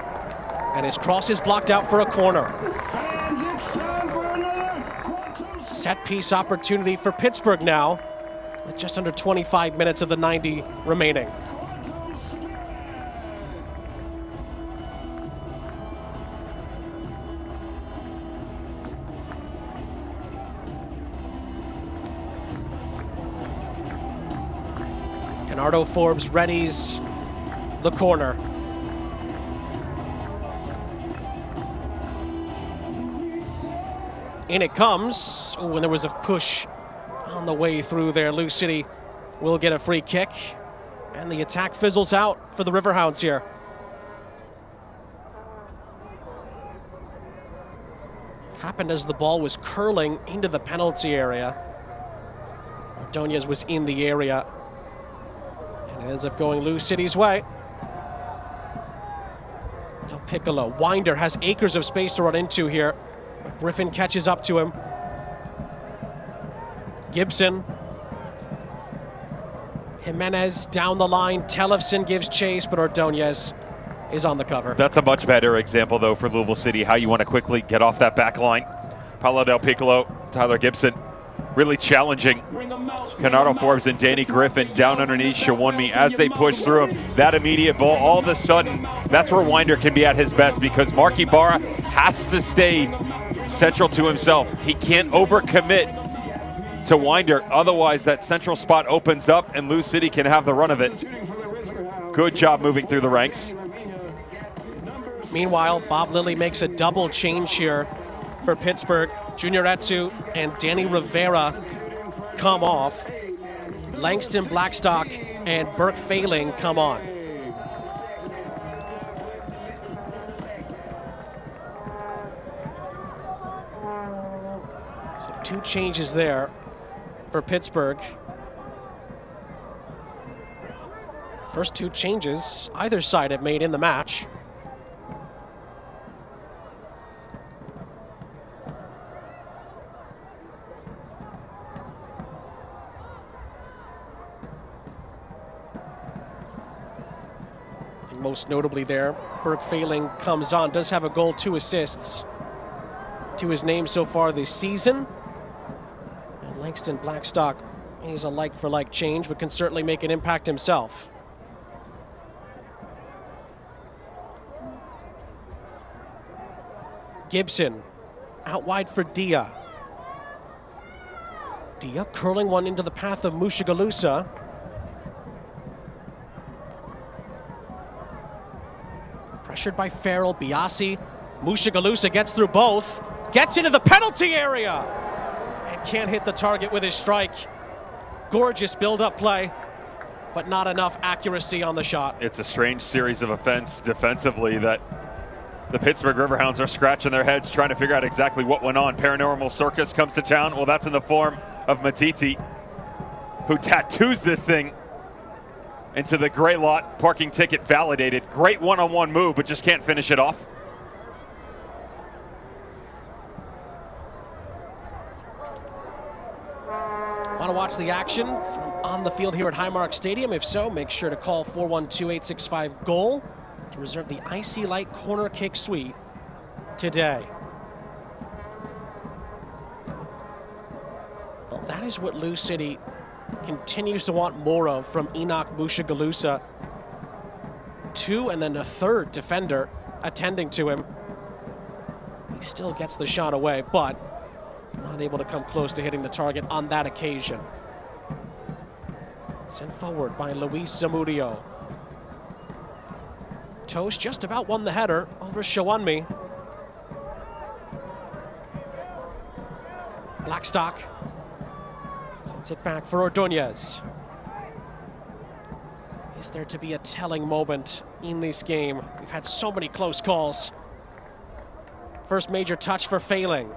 and his cross is blocked out for a corner. Set piece opportunity for Pittsburgh now, with just under 25 minutes of the 90 remaining. Bernardo Forbes readies the corner. In it comes. Oh, and there was a push on the way through there. Lou City will get a free kick, and the attack fizzles out for the Riverhounds here. Happened as the ball was curling into the penalty area. Ordonez was in the area. And it ends up going Lou City's way. Del Piccolo. Winder has acres of space to run into here. But Griffin catches up to him. Gibson. Jimenez down the line. Tellefson gives chase, but Ordonez is on the cover. That's a much better example, though, for Louisville City, how you want to quickly get off that back line. Paulo Del Piccolo, Tyler Gibson, really challenging Kenardo Forbes and Danny Griffin down underneath Shawunmi as they push through him. That immediate ball, all of a sudden, that's where Winder can be at his best, because Mark Ibarra has to stay central to himself. He can't overcommit to Winder, otherwise that central spot opens up and Lou City can have the run of it. Good job moving through the ranks. Meanwhile, Bob Lilly makes a double change here for Pittsburgh. Junior Etsu and Danny Rivera come off. Langston Blackstock and Burke Failing come on. So 2 changes there for Pittsburgh. First 2 changes either side have made in the match. Most notably there, Burke Failing comes on, does have a goal, 2 assists to his name so far this season. And Langston Blackstock, he's a like-for-like change, but can certainly make an impact himself. Gibson, out wide for Dia. Dia curling one into the path of Mushagalusa. Pressured by Farrell, Biasi. Mushagalusa gets through both, gets into the penalty area, and can't hit the target with his strike. Gorgeous build-up play, but not enough accuracy on the shot. It's a strange series of offense defensively that the Pittsburgh Riverhounds are scratching their heads trying to figure out exactly what went on. Paranormal Circus comes to town. Well, that's in the form of Matiti, who tattoos this thing into the gray lot, parking ticket validated. Great one-on-one move, but just can't finish it off. Want to watch the action from on the field here at Highmark Stadium? If so, make sure to call 412-865-GOAL to reserve the Icy Light corner kick suite today. Well, that is what Lou City continues to want more of from Enoch Mushagalusa. 2 and then a 3rd defender attending to him. He still gets the shot away, but not able to come close to hitting the target on that occasion. Sent forward by Luis Zamudio. Toast just about won the header over Shawunmi. Blackstock sends it back for Ordonez. Is there to be a telling moment in this game? We've had so many close calls. First major touch for Failing.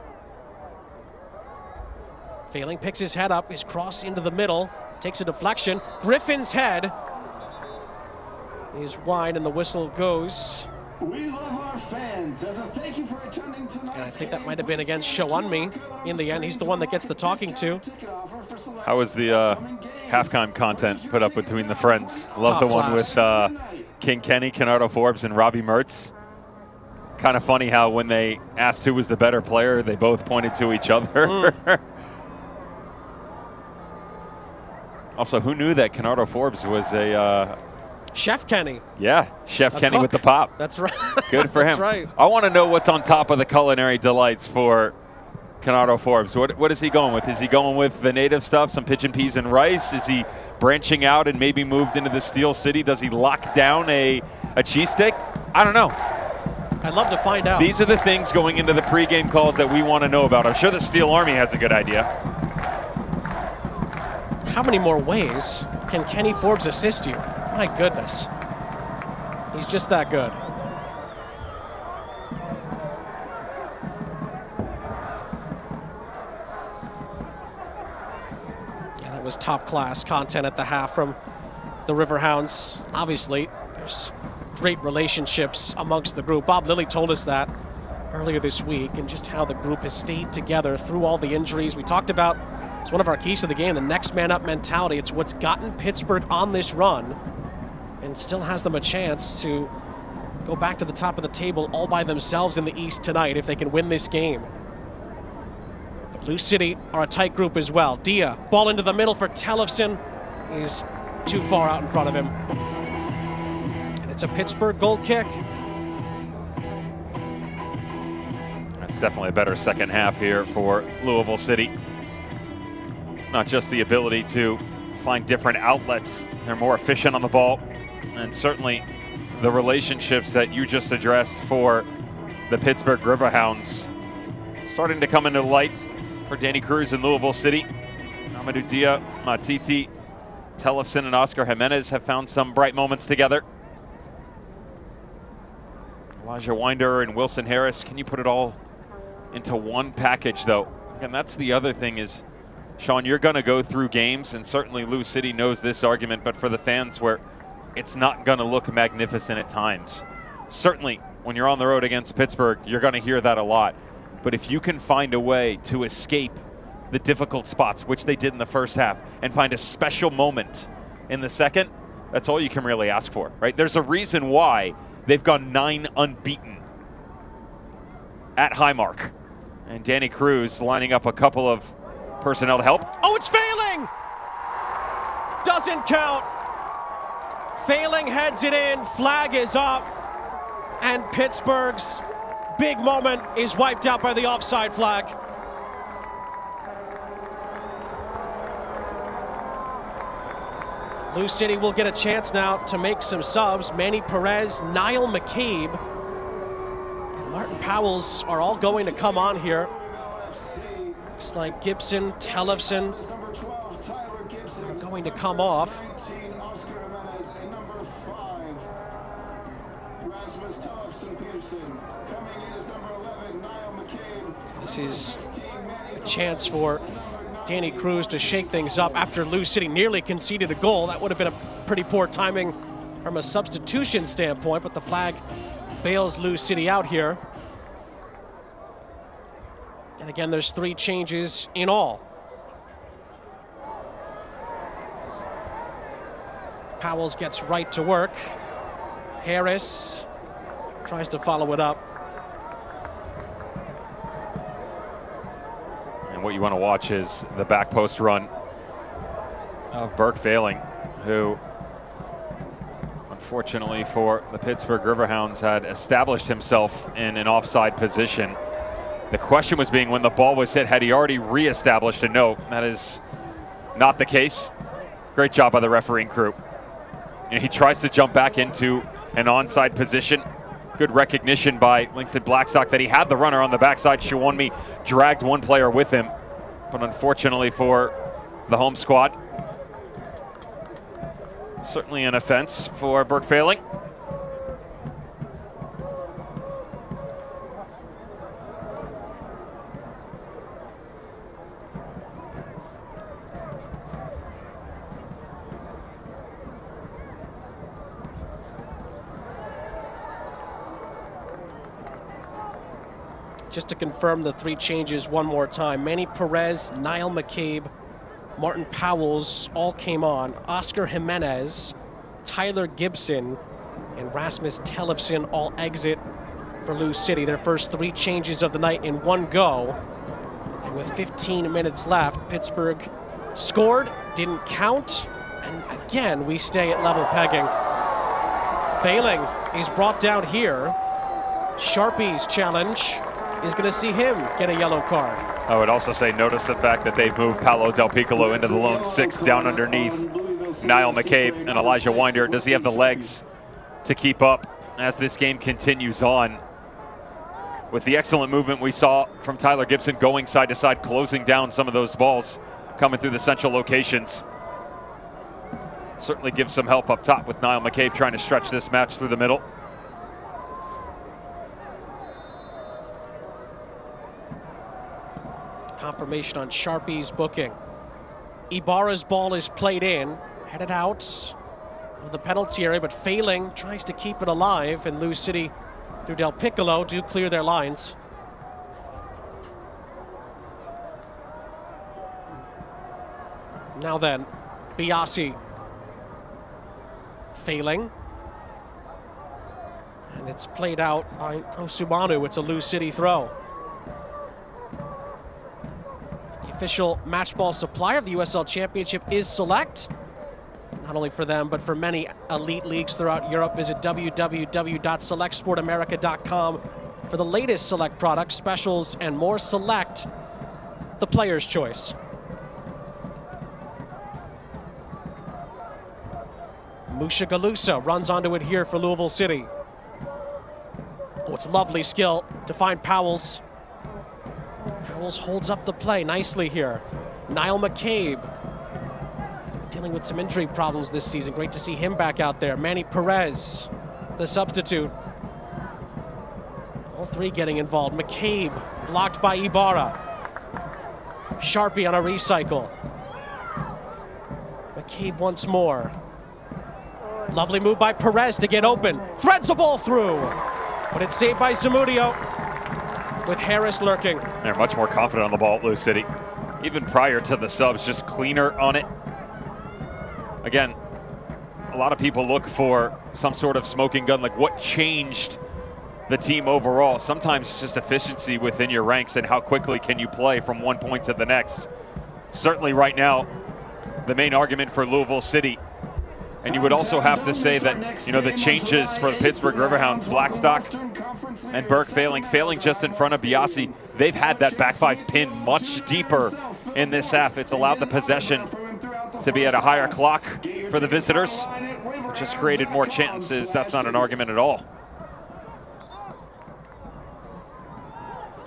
Failing picks his head up, his cross into the middle, takes a deflection. Griffin's head is wide and the whistle goes. We love our fans. As a thank you for attending tonight. And I think that might have been against Shawunmi. In the end, he's the one that gets the talking to. How was the halftime content put up between the friends? Love the one with King Kenny, Kenardo Forbes, and Robbie Mertz. Kind of funny how when they asked who was the better player, they both pointed to each other. Also, who knew that Kenardo Forbes was a Chef Kenny? Yeah, Chef Kenny with the pop. That's right. Good for him. That's right. I want to know what's on top of the culinary delights for Kenardo Forbes. What is he going with? Is he going with the native stuff, some pigeon peas and rice? Is he branching out and maybe moved into the Steel City? Does he lock down a cheese stick? I don't know. I'd love to find out. These are the things going into the pregame calls that we want to know about. I'm sure the Steel Army has a good idea. How many more ways can Kenny Forbes assist you? My goodness. He's just that good. Yeah, that was top-class content at the half from the Riverhounds. Obviously, there's great relationships amongst the group. Bob Lilly told us that earlier this week, and just how the group has stayed together through all the injuries. We talked about, it's one of our keys to the game, the next man up mentality. It's what's gotten Pittsburgh on this run and still has them a chance to go back to the top of the table all by themselves in the East tonight if they can win this game. But Blue City are a tight group as well. Dia, ball into the middle for Tellefson. He's too far out in front of him. And it's a Pittsburgh goal kick. That's definitely a better second half here for Louisville City. Not just the ability to find different outlets, they're more efficient on the ball, and certainly the relationships that you just addressed for the Pittsburgh Riverhounds starting to come into light for Danny Cruz in Louisville City. Amadou Dia, Matiti, Tellefson, and Oscar Jimenez have found some bright moments together. Elijah Winder and Wilson Harris, can you put it all into one package though? And that's the other thing is, Sean, you're going to go through games, and certainly Lou City knows this argument, but for the fans where it's not going to look magnificent at times. Certainly when you're on the road against Pittsburgh, you're going to hear that a lot. But if you can find a way to escape the difficult spots, which they did in the first half, and find a special moment in the second, that's all you can really ask for, right? There's a reason why they've gone 9 unbeaten at Highmark. And Danny Cruz lining up a couple of personnel to help. Oh, it's Failing! Doesn't count. Failing heads it in, flag is up, and Pittsburgh's big moment is wiped out by the offside flag. Blue City will get a chance now to make some subs. Manny Perez, Niall McCabe, and Martin Powell's are all going to come on here. Looks like Gibson, Tellefson are going to come off. This is a chance for Danny Cruz to shake things up after Lou City nearly conceded a goal. That would have been a pretty poor timing from a substitution standpoint, but the flag bails Lou City out here. And again, there's 3 changes in all. Powells gets right to work. Harris tries to follow it up. And what you want to watch is the back post run of Burke Failing, who unfortunately for the Pittsburgh Riverhounds had established himself in an offside position. The question was being, when the ball was hit, had he already reestablished? And no, that is not the case. Great job by the refereeing crew. And he tries to jump back into an onside position. Good recognition by Langston Blackstock that he had the runner on the backside. Shawonmi dragged one player with him, but unfortunately for the home squad, certainly an offense for Burke Failing. Just to confirm the 3 changes one more time. Manny Perez, Niall McCabe, Martin Powells all came on. Oscar Jimenez, Tyler Gibson, and Rasmus Tellefson all exit for Lou City. Their first 3 changes of the night in one go. And with 15 minutes left, Pittsburgh scored, didn't count, and again, we stay at level pegging. Failing is brought down here. Sharpie's challenge is going to see him get a yellow card. I would also say, notice the fact that they've moved Paolo Del Piccolo into the lone 6 down underneath Niall McCabe and Elijah Winder. Does he have the legs to keep up as this game continues on? With the excellent movement we saw from Tyler Gibson going side to side, closing down some of those balls coming through the central locations. Certainly gives some help up top with Niall McCabe trying to stretch this match through the middle. Confirmation on Sharpie's booking. Ibarra's ball is played in, headed out. of the penalty area, but failing, tries to keep it alive, and Lou City through Del Piccolo do clear their lines. Now then, Biasi failing. And it's played out by Osumanu. It's a Lou City throw. The official match ball supplier of the USL Championship is Select. Not only for them, but for many elite leagues throughout Europe. Visit www.selectsportamerica.com for the latest Select products, specials, and more. Select, the player's choice. Mushagalusa runs onto it here for Louisville City. Oh, it's lovely skill to find Powells. Powells holds up the play nicely here. Niall McCabe dealing with some injury problems this season. Great to see him back out there. Manny Perez, the substitute. All three getting involved. McCabe blocked by Ibarra. Sharpie on a recycle. McCabe once more. Lovely move by Perez to get open. Threads the ball through, but it's saved by Zamudio with Harris lurking. They're much more confident on the ball at Lou City. Even prior to the subs, just cleaner on it. Again, a lot of people look for some sort of smoking gun, like what changed the team overall. Sometimes it's just efficiency within your ranks and how quickly can you play from one point to the next. Certainly right now, the main argument for Louisville City. And you would also have to say that, you know, the changes for the Pittsburgh Riverhounds, Blackstock and Burke failing just in front of Biasi. They've had that back five pin much deeper in this half. It's allowed the possession to be at a higher clock for the visitors, which has created more chances. That's not an argument at all.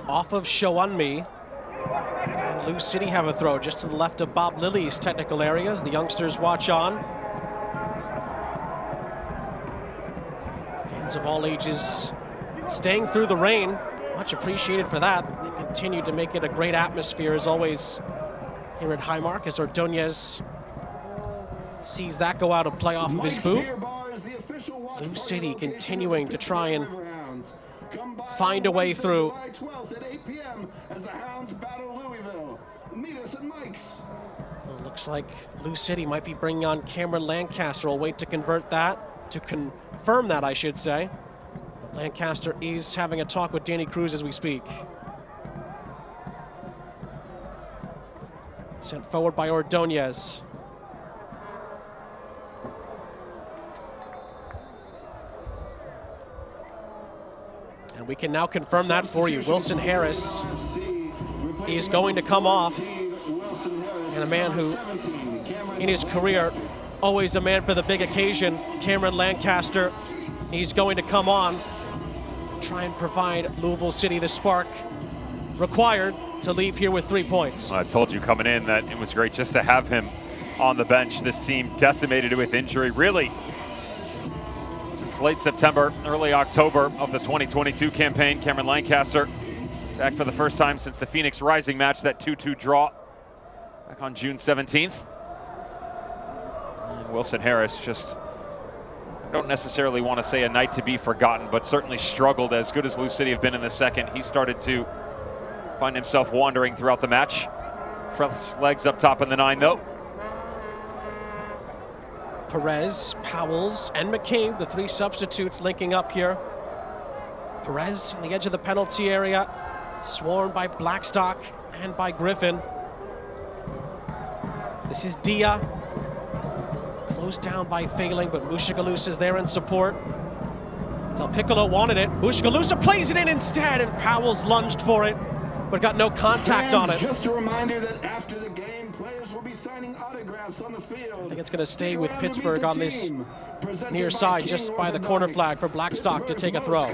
Off of Shounmi. And Lou City have a throw just to the left of Bob Lilly's technical areas. The youngsters watch on. Fans of all ages staying through the rain. Much appreciated for that. They continue to make it a great atmosphere as always here at Highmark as Ordonez sees that go out of play off of his boot. Lou City continuing to try and find a way through. Well, looks like Lou City might be bringing on Cameron Lancaster. We'll wait to convert that, to confirm that, I should say. Lancaster is having a talk with Danny Cruz as we speak. Sent forward by Ordonez. And we can now confirm that for you. Wilson Harris is going to come off. And a man who, in his career, always a man for the big occasion, Cameron Lancaster, he's going to come on, try and provide Louisville City the spark required to leave here with 3 points. I told you coming in that it was great just to have him on the bench. This team decimated with injury, really, since late September, early October of the 2022 campaign. Cameron Lancaster back for the first time since the Phoenix Rising match, that 2-2 draw back on June 17th. And Wilson Harris just, I don't necessarily want to say a night to be forgotten, but certainly struggled. As good as Lou City have been in the second, he started to find himself wandering throughout the match. Fresh legs up top in the 9 though. Perez, Powells, and McCabe, the 3 substitutes linking up here. Perez on the edge of the penalty area, swarmed by Blackstock and by Griffin. This is Dia. Closed down by Failing, but Mushagalusa is there in support. Del Piccolo wanted it. Mushagalusa plays it in instead, and Powells lunged for it, but got no contact on it. Just a reminder that after the game, players will be signing autographs on the field. I think it's going to stay with Pittsburgh on this near side, just by the corner flag for Blackstock to take a throw.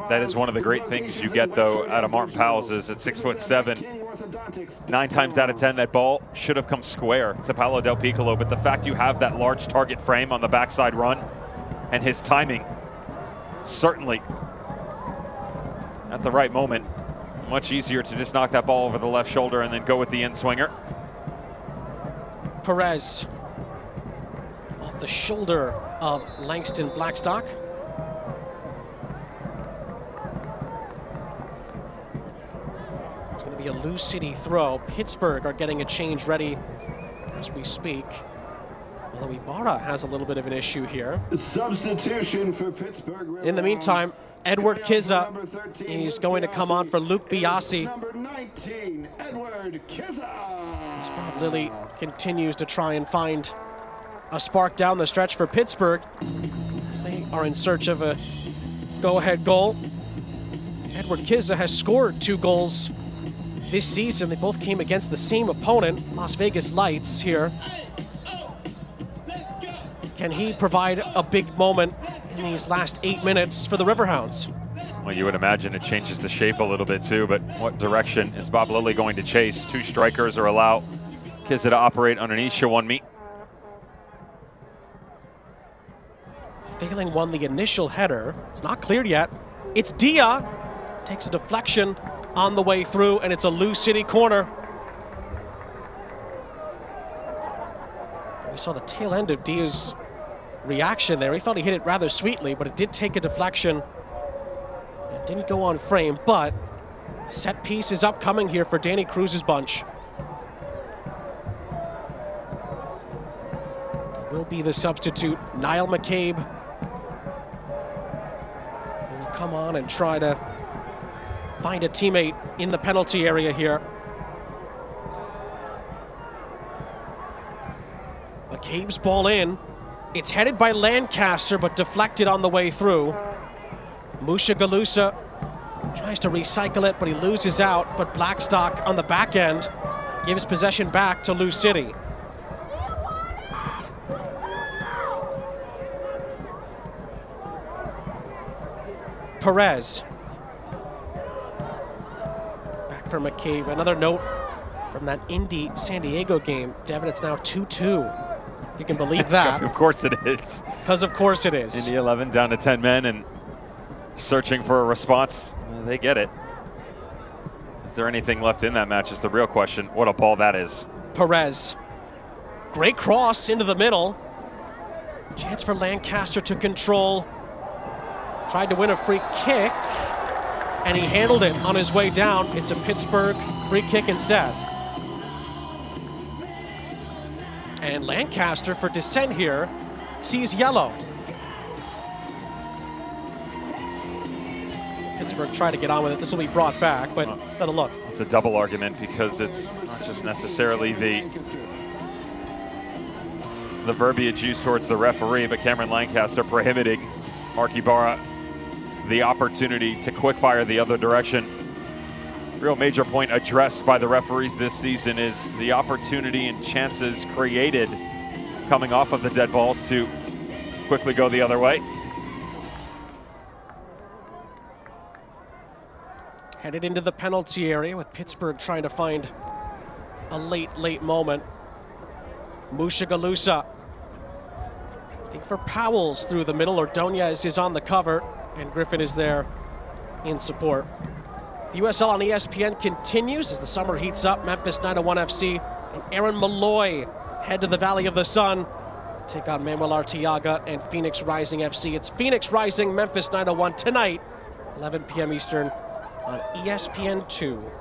That is one of the great things you get, though, out of Martin Powells is at 6'7". 9 times out of 10, that ball should have come square to Paolo Del Piccolo, but the fact you have that large target frame on the backside run and his timing, certainly at the right moment, much easier to just knock that ball over the left shoulder and then go with the in-swinger. Perez off the shoulder of Langston Blackstock. It's going to be a Lou City throw. Pittsburgh are getting a change ready as we speak. Although Ibarra has a little bit of an issue here. Substitution for Pittsburgh. In the meantime, Edward Kizza is going to come on for Luke Biasi. Number 19, Edward Kizza. As Bob Lilly continues to try and find a spark down the stretch for Pittsburgh as they are in search of a go-ahead goal. Edward Kizza has scored 2 goals this season. They both came against the same opponent, Las Vegas Lights here. Can he provide a big moment in these last 8 minutes for the Riverhounds? Well, you would imagine it changes the shape a little bit too, but what direction is Bob Lilly going to chase? 2 strikers or allow Kizza to operate underneath Shawunmi. Failing won the initial header. It's not cleared yet. It's Dia. Takes a deflection on the way through, and it's a Lou City corner. We saw the tail end of Dia's reaction there. He thought he hit it rather sweetly, but it did take a deflection and didn't go on frame. But set piece is upcoming here for Danny Cruz's bunch. It will be the substitute, Niall McCabe, who will come on and try to find a teammate in the penalty area here. McCabe's ball in. It's headed by Lancaster, but deflected on the way through. Musha Galusa tries to recycle it, but he loses out. But Blackstock on the back end gives possession back to Lou City. Perez. Back for McCabe. Another note from that Indy San Diego game. Devin, it's now 2-2. You can believe that. Of course it is. Because of course it is. Indy 11 down to 10 men and searching for a response. They get it. Is there anything left in that match is the real question. What a ball that is. Perez. Great cross into the middle. Chance for Lancaster to control. Tried to win a free kick, and he handled it on his way down. It's a Pittsburgh free kick instead. And Lancaster, for dissent here, sees yellow. Pittsburgh tried to get on with it. This will be brought back, but let a look. It's a double argument because it's not just necessarily the verbiage used towards the referee, but Cameron Lancaster prohibiting Mark Ibarra the opportunity to quickfire the other direction. Real major point addressed by the referees this season is the opportunity and chances created coming off of the dead balls to quickly go the other way. Headed into the penalty area with Pittsburgh trying to find a late moment. Musha Galusa looking for Powell's through the middle. Ordonez is on the cover, and Griffin is there in support. The USL on ESPN continues as the summer heats up. Memphis 901 FC and Aaron Malloy head to the Valley of the Sun to take on Manuel Arteaga and Phoenix Rising FC. It's Phoenix Rising, Memphis 901 tonight, 11 p.m. Eastern on ESPN2.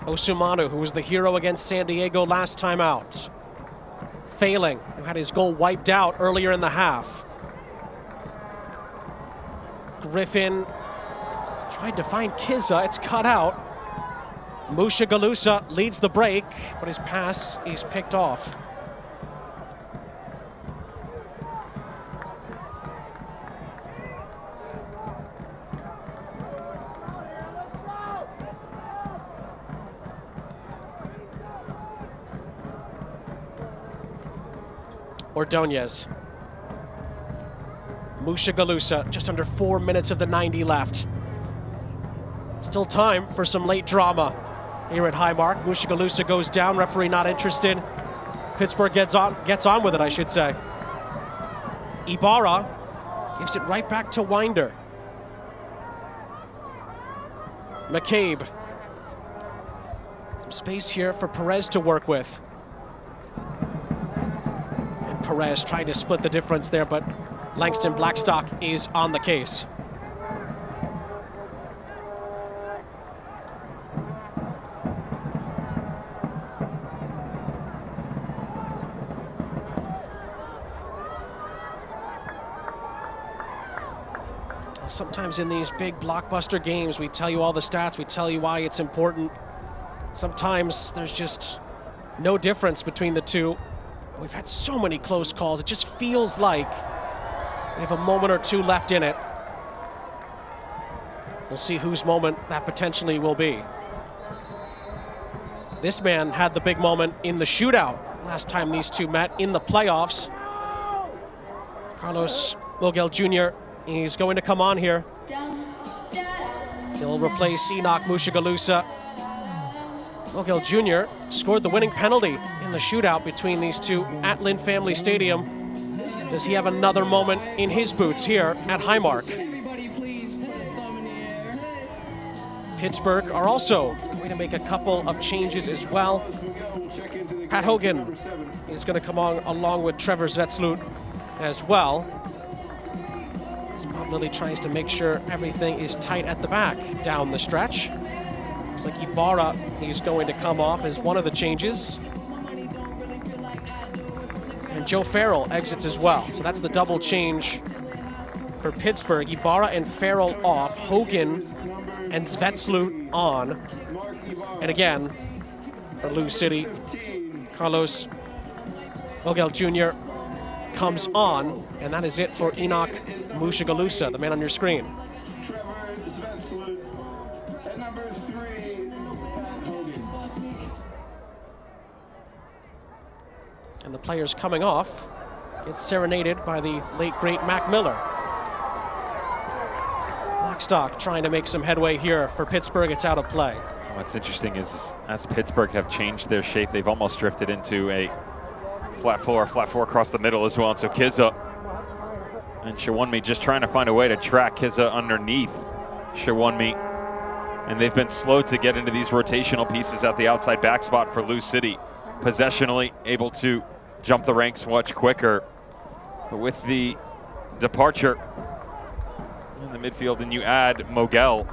Osumanu, who was the hero against San Diego last time out. Failing, who had his goal wiped out earlier in the half. Griffin tried to find Kizza, it's cut out. Musha Galusa leads the break, but his pass is picked off. Ordonez. Mushagalusa, just under 4 minutes of the 90 left. Still time for some late drama here at Highmark. Mushagalusa goes down, referee not interested. Pittsburgh gets on with it, I should say. Ibarra gives it right back to Winder. McCabe. Some space here for Perez to work with. And Perez tried to split the difference there, but Langston Blackstock is on the case. Sometimes in these big blockbuster games, we tell you all the stats, we tell you why it's important. Sometimes there's just no difference between the two. We've had so many close calls. It just feels like we have a moment or two left in it. We'll see whose moment that potentially will be. This man had the big moment in the shootout last time these two met in the playoffs. Carlos Vogel Jr., he's going to come on here. He'll replace Enoch Mushagalusa. Vogel Jr. scored the winning penalty in the shootout between these two at Lynn Family Stadium. Does he have another moment in his boots here at Highmark? Pittsburgh are also going to make a couple of changes as well. Pat Hogan is going to come on along with Trevor Zvetslut as well. Bob Lilly tries to make sure everything is tight at the back down the stretch. Looks like Ibarra is going to come off as one of the changes. And Joe Farrell exits as well. So that's the double change for Pittsburgh. Ibarra and Farrell off, Hogan and Zvetslut on. And again, for Lou City, Carlos Vogel Jr. comes on, and that is it for Enoch Mushagalusa, the man on your screen. And the players coming off get serenaded by the late, great Mac Miller. Blackstock trying to make some headway here for Pittsburgh. It's out of play. What's interesting is as Pittsburgh have changed their shape, they've almost drifted into a flat four across the middle as well. And so Kizza and Shawunmi just trying to find a way to track Kizza underneath Shawunmi. And they've been slow to get into these rotational pieces at the outside back spot for Lou City. Possessionally able to jump the ranks much quicker. But with the departure in the midfield and you add Mogel,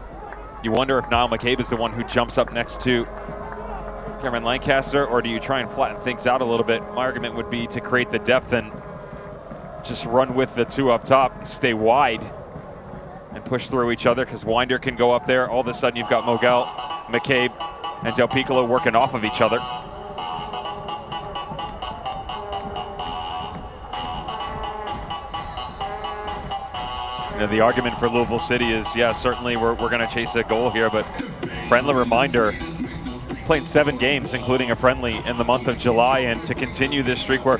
you wonder if Niall McCabe is the one who jumps up next to Cameron Lancaster, or do you try and flatten things out a little bit? My argument would be to create the depth and just run with the two up top, stay wide, and push through each other, because Winder can go up there. All of a sudden you've got Mogel, McCabe, and Del Piccolo working off of each other. You know, the argument for Louisville City is, yeah, certainly we're going to chase a goal here, but friendly reminder, played 7 games, including a friendly in the month of July, and to continue this streak where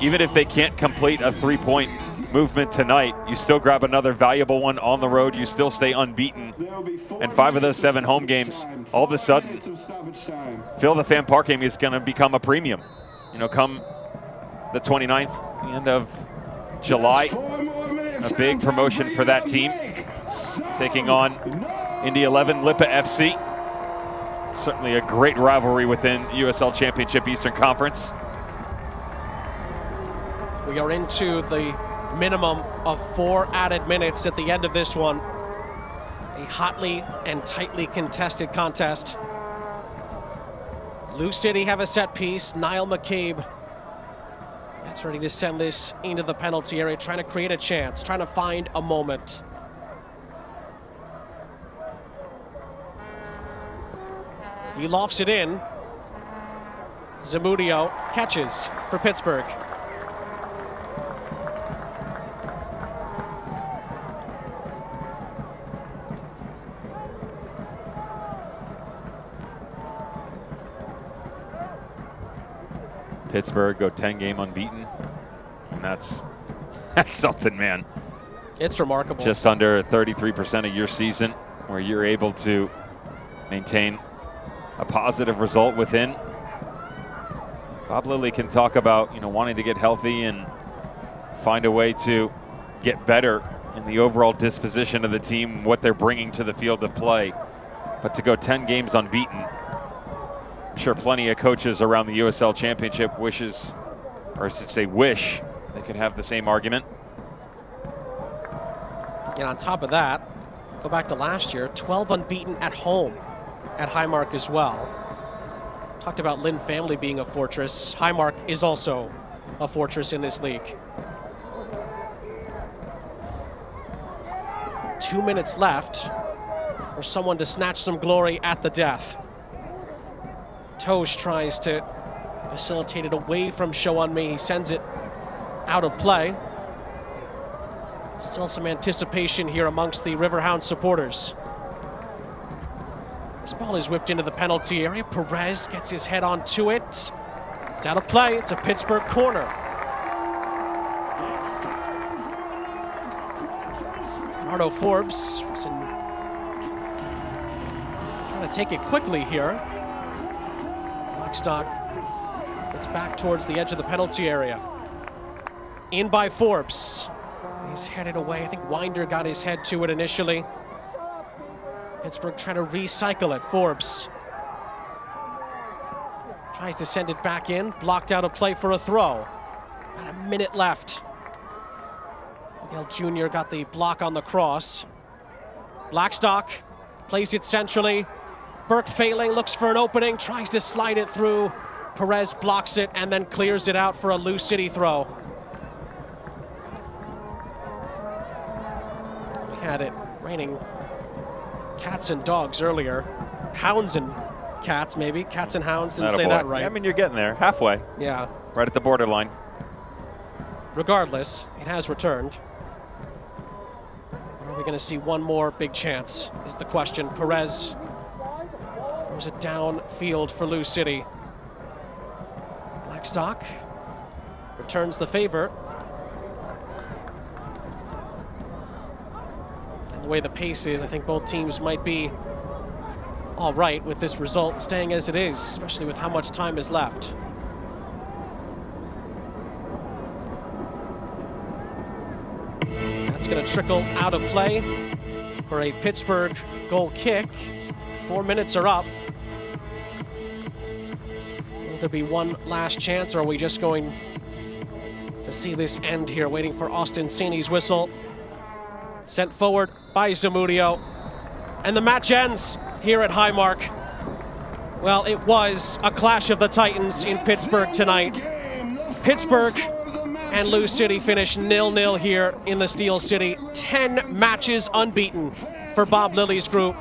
even if they can't complete a 3-point movement tonight, you still grab another valuable one on the road, you still stay unbeaten. And 5 of those 7 home games, all of a sudden, Phil the Fan Parking is going to become a premium. You know, come the 29th, the end of July, a big promotion for that team, taking on Indy 11 Lipa FC. Certainly a great rivalry within USL Championship Eastern Conference. We are into the minimum of 4 added minutes at the end of this one. A hotly and tightly contested contest. Lou City have a set piece. Niall McCabe gets ready to send this into the penalty area, trying to create a chance, trying to find a moment. He lofts it in. Zamudio catches for Pittsburgh. Pittsburgh go 10-game unbeaten, and that's something, man. It's remarkable. Just under 33% of your season where you're able to maintain a positive result within. Bob Lilley can talk about, wanting to get healthy and find a way to get better in the overall disposition of the team, what they're bringing to the field of play. But to go 10 games unbeaten, I'm sure plenty of coaches around the USL Championship wish they could have the same argument. And on top of that, go back to last year, 12 unbeaten at home at Highmark as well. Talked about Lynn family being a fortress. Highmark is also a fortress in this league. 2 minutes left for someone to snatch some glory at the death. Tosh tries to facilitate it away from Show On Me. He sends it out of play. Still some anticipation here amongst the Riverhounds supporters. This ball is whipped into the penalty area. Perez gets his head onto it. It's out of play. It's a Pittsburgh corner. Bernardo Forbes was trying to take it quickly here. Blackstock gets back towards the edge of the penalty area. In by Forbes. He's headed away. I think Winder got his head to it initially. Pittsburgh trying to recycle it. Forbes tries to send it back in. Blocked out a play for a throw. About a minute left. Miguel Jr. got the block on the cross. Blackstock plays it centrally. Burke failing, looks for an opening, tries to slide it through. Perez blocks it and then clears it out for a Lou City throw. We had it raining cats and dogs earlier. Hounds and cats, maybe. Cats and hounds, didn't say that right. I mean, you're getting there, halfway. Yeah. Right at the borderline. Regardless, it has returned. Are we going to see one more big chance is the question. Perez throws it downfield for Lou City. Blackstock returns the favor. And the way the pace is, I think both teams might be all right with this result staying as it is, especially with how much time is left. That's going to trickle out of play for a Pittsburgh goal kick. 4 minutes are up. Will there be one last chance, or are we just going to see this end here, waiting for Austin Saney's whistle? Sent forward by Zamudio. And the match ends here at Highmark. Well, it was a clash of the Titans in Pittsburgh tonight. Pittsburgh and Lou City finished 0-0 here in the Steel City. 10 matches unbeaten for Bob Lilley's group.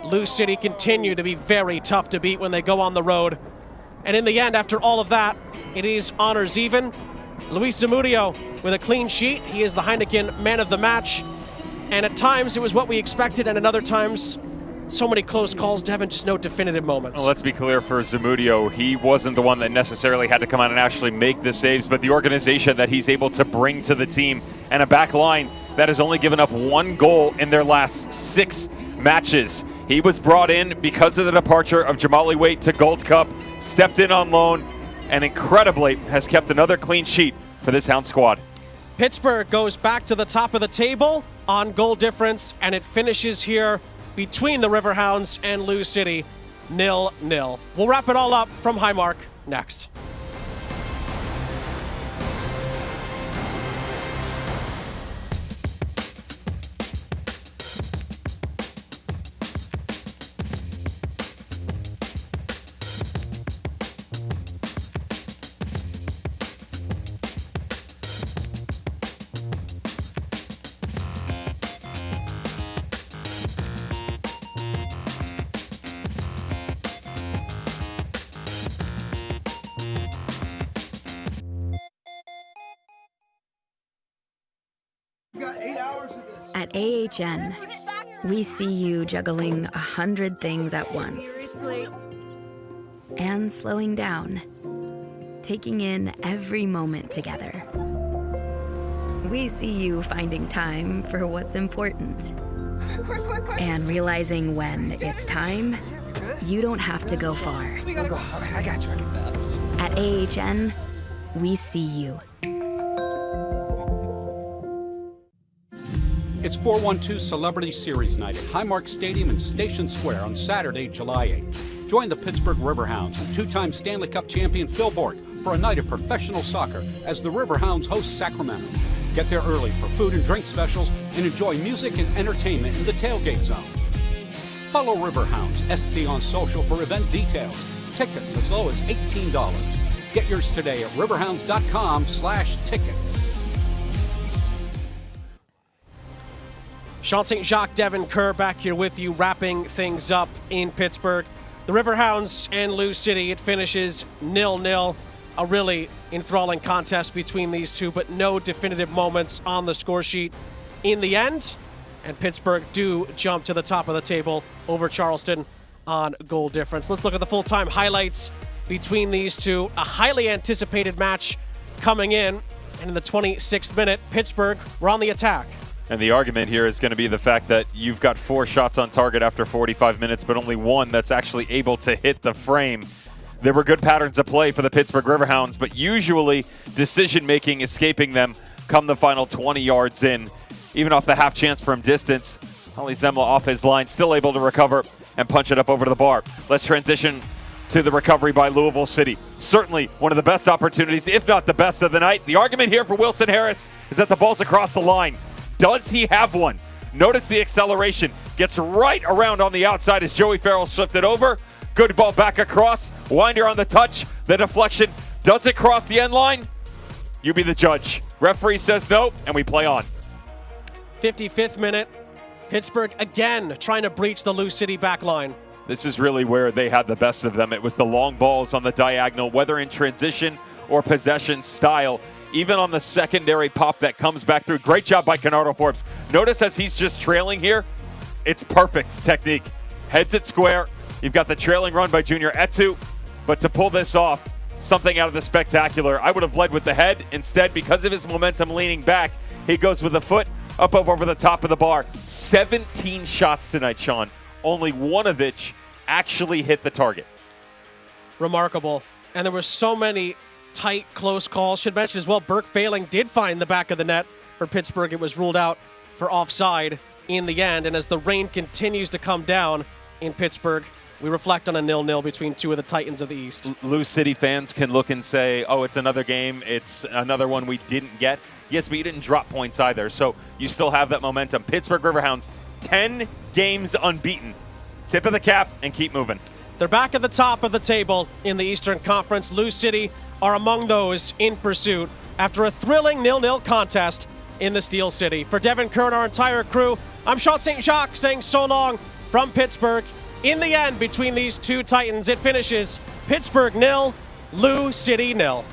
Lou City continue to be very tough to beat when they go on the road. And in the end, after all of that, it is honors even. Luis Zamudio with a clean sheet. He is the Heineken man of the match. And at times, it was what we expected, and at other times, so many close calls, Devin, just no definitive moments. Well, let's be clear for Zamudio, he wasn't the one that necessarily had to come out and actually make the saves, but the organization that he's able to bring to the team, and a back line that has only given up 1 goal in their last 6 matches. He was brought in because of the departure of Jamali Waite to Gold Cup, stepped in on loan, and incredibly has kept another clean sheet for this Hound squad. Pittsburgh goes back to the top of the table on goal difference, and it finishes here between the Riverhounds and Lou City, 0-0. We'll wrap it all up from Highmark next. At AHN, we see you juggling 100 things at once. And slowing down, taking in every moment together. We see you finding time for what's important. And realizing when it's time, you don't have to go far. We gotta go. All right, I got you. I can fast. At AHN, we see you. It's 412 Celebrity Series Night at Highmark Stadium in Station Square on Saturday, July 8th. Join the Pittsburgh Riverhounds and two-time Stanley Cup champion Phil Borg for a night of professional soccer as the Riverhounds host Sacramento. Get there early for food and drink specials and enjoy music and entertainment in the tailgate zone. Follow Riverhounds SC on social for event details. Tickets as low as $18. Get yours today at riverhounds.com/tickets. Sean St. Jacques, Devin Kerr back here with you, wrapping things up in Pittsburgh. The Riverhounds and Lou City, it finishes 0-0. A really enthralling contest between these two, but no definitive moments on the score sheet in the end. And Pittsburgh do jump to the top of the table over Charleston on goal difference. Let's look at the full-time highlights between these two. A highly anticipated match coming in. And in the 26th minute, Pittsburgh were on the attack. And the argument here is going to be the fact that you've got 4 shots on target after 45 minutes, but only 1 that's actually able to hit the frame. There were good patterns of play for the Pittsburgh Riverhounds, but usually decision-making escaping them come the final 20 yards in. Even off the half chance from distance, Ollie Zemla off his line, still able to recover and punch it up over to the bar. Let's transition to the recovery by Louisville City. Certainly one of the best opportunities, if not the best of the night. The argument here for Wilson Harris is that the ball's across the line. Does he have one? Notice the acceleration. Gets right around on the outside as Joey Farrell slipped it over. Good ball back across. Winder on the touch. The deflection. Does it cross the end line? You be the judge. Referee says no, and we play on. 55th minute. Pittsburgh again trying to breach the Lou City back line. This is really where they had the best of them. It was the long balls on the diagonal, whether in transition or possession style. Even on the secondary pop that comes back through. Great job by Kennardo Forbes. Notice as he's just trailing here, it's perfect technique. Heads it square. You've got the trailing run by Junior Etu. But to pull this off, something out of the spectacular. I would have led with the head. Instead, because of his momentum leaning back, he goes with the foot up over the top of the bar. 17 shots tonight, Sean. Only one of which actually hit the target. Remarkable. And there were so many tight, close calls. Should mention as well, Burke Failing did find the back of the net for Pittsburgh. It was ruled out for offside in the end. And as the rain continues to come down in Pittsburgh, we reflect on a 0-0 between two of the Titans of the East. Lou City fans can look and say, oh, it's another game. It's another one we didn't get. Yes, but you didn't drop points either. So you still have that momentum. Pittsburgh Riverhounds, 10 games unbeaten. Tip of the cap and keep moving. They're back at the top of the table in the Eastern Conference. Lou City are among those in pursuit after a thrilling 0-0 contest in the Steel City. For Devin Kerr and our entire crew, I'm Sean St. Jacques saying so long from Pittsburgh. In the end, between these two Titans, it finishes Pittsburgh 0, Lou City 0.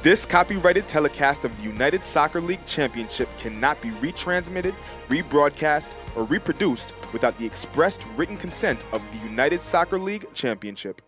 This copyrighted telecast of the United Soccer League Championship cannot be retransmitted, rebroadcast, or reproduced without the expressed written consent of the United Soccer League Championship.